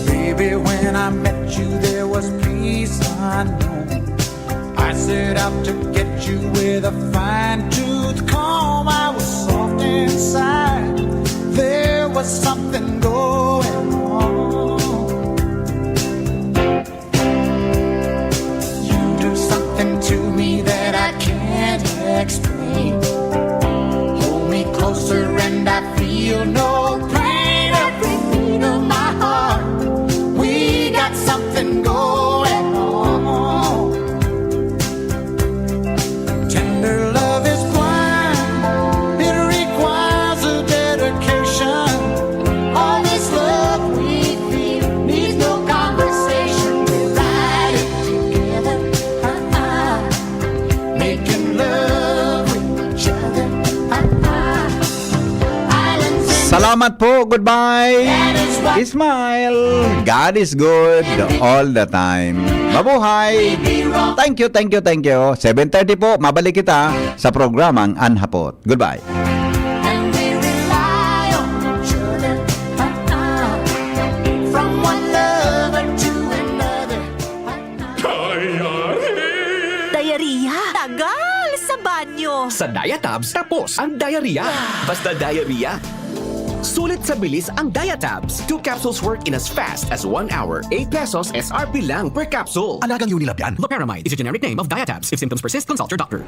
Baby, when I met you, there was peace unknown. I set out to get you with a fine-tooth comb. I was soft inside. There was something going on. You do something to me that I can't explain. Hold me closer and I feel no pain. Every beat of my heart, we got something going on. Tender love is blind, it requires a dedication. All this Salamat po. Goodbye. Smile. God is good all the time. Mabuhay. Thank you. 7:30 po, mabalik kita sa programang Anhapot. Goodbye. Diarrhea. Tagal sa banyo. Sa Diatabs, tapos ang diarrhea. Basta diarrhea. Sulit sa bilis ang Diatabs. 2 capsules work in as fast as 1 hour. 8 pesos SRP lang per capsule. Alagang Unilab yan. Loperamide is a generic name of Diatabs. If symptoms persist, consult your doctor.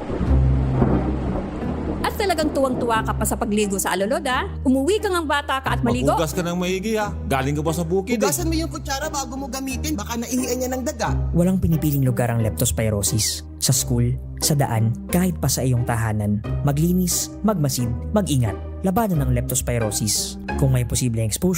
At talagang tuwang-tuwa ka pa sa pagligo sa alulod, ha? Umuwi ka ng bata ka at maligo. Maghugas ka ng maigi, ha? Galing ka pa sa bukid. Hugasan mo yung kutsara bago mo gamitin. Baka naihian niya ng daga. Walang pinipiling lugar ang leptospirosis. Sa school, sa daan, kahit pa sa iyong tahanan. Maglinis, magmasid, mag-ingat. Labanan ng leptospirosis. Kung may posibleng exposure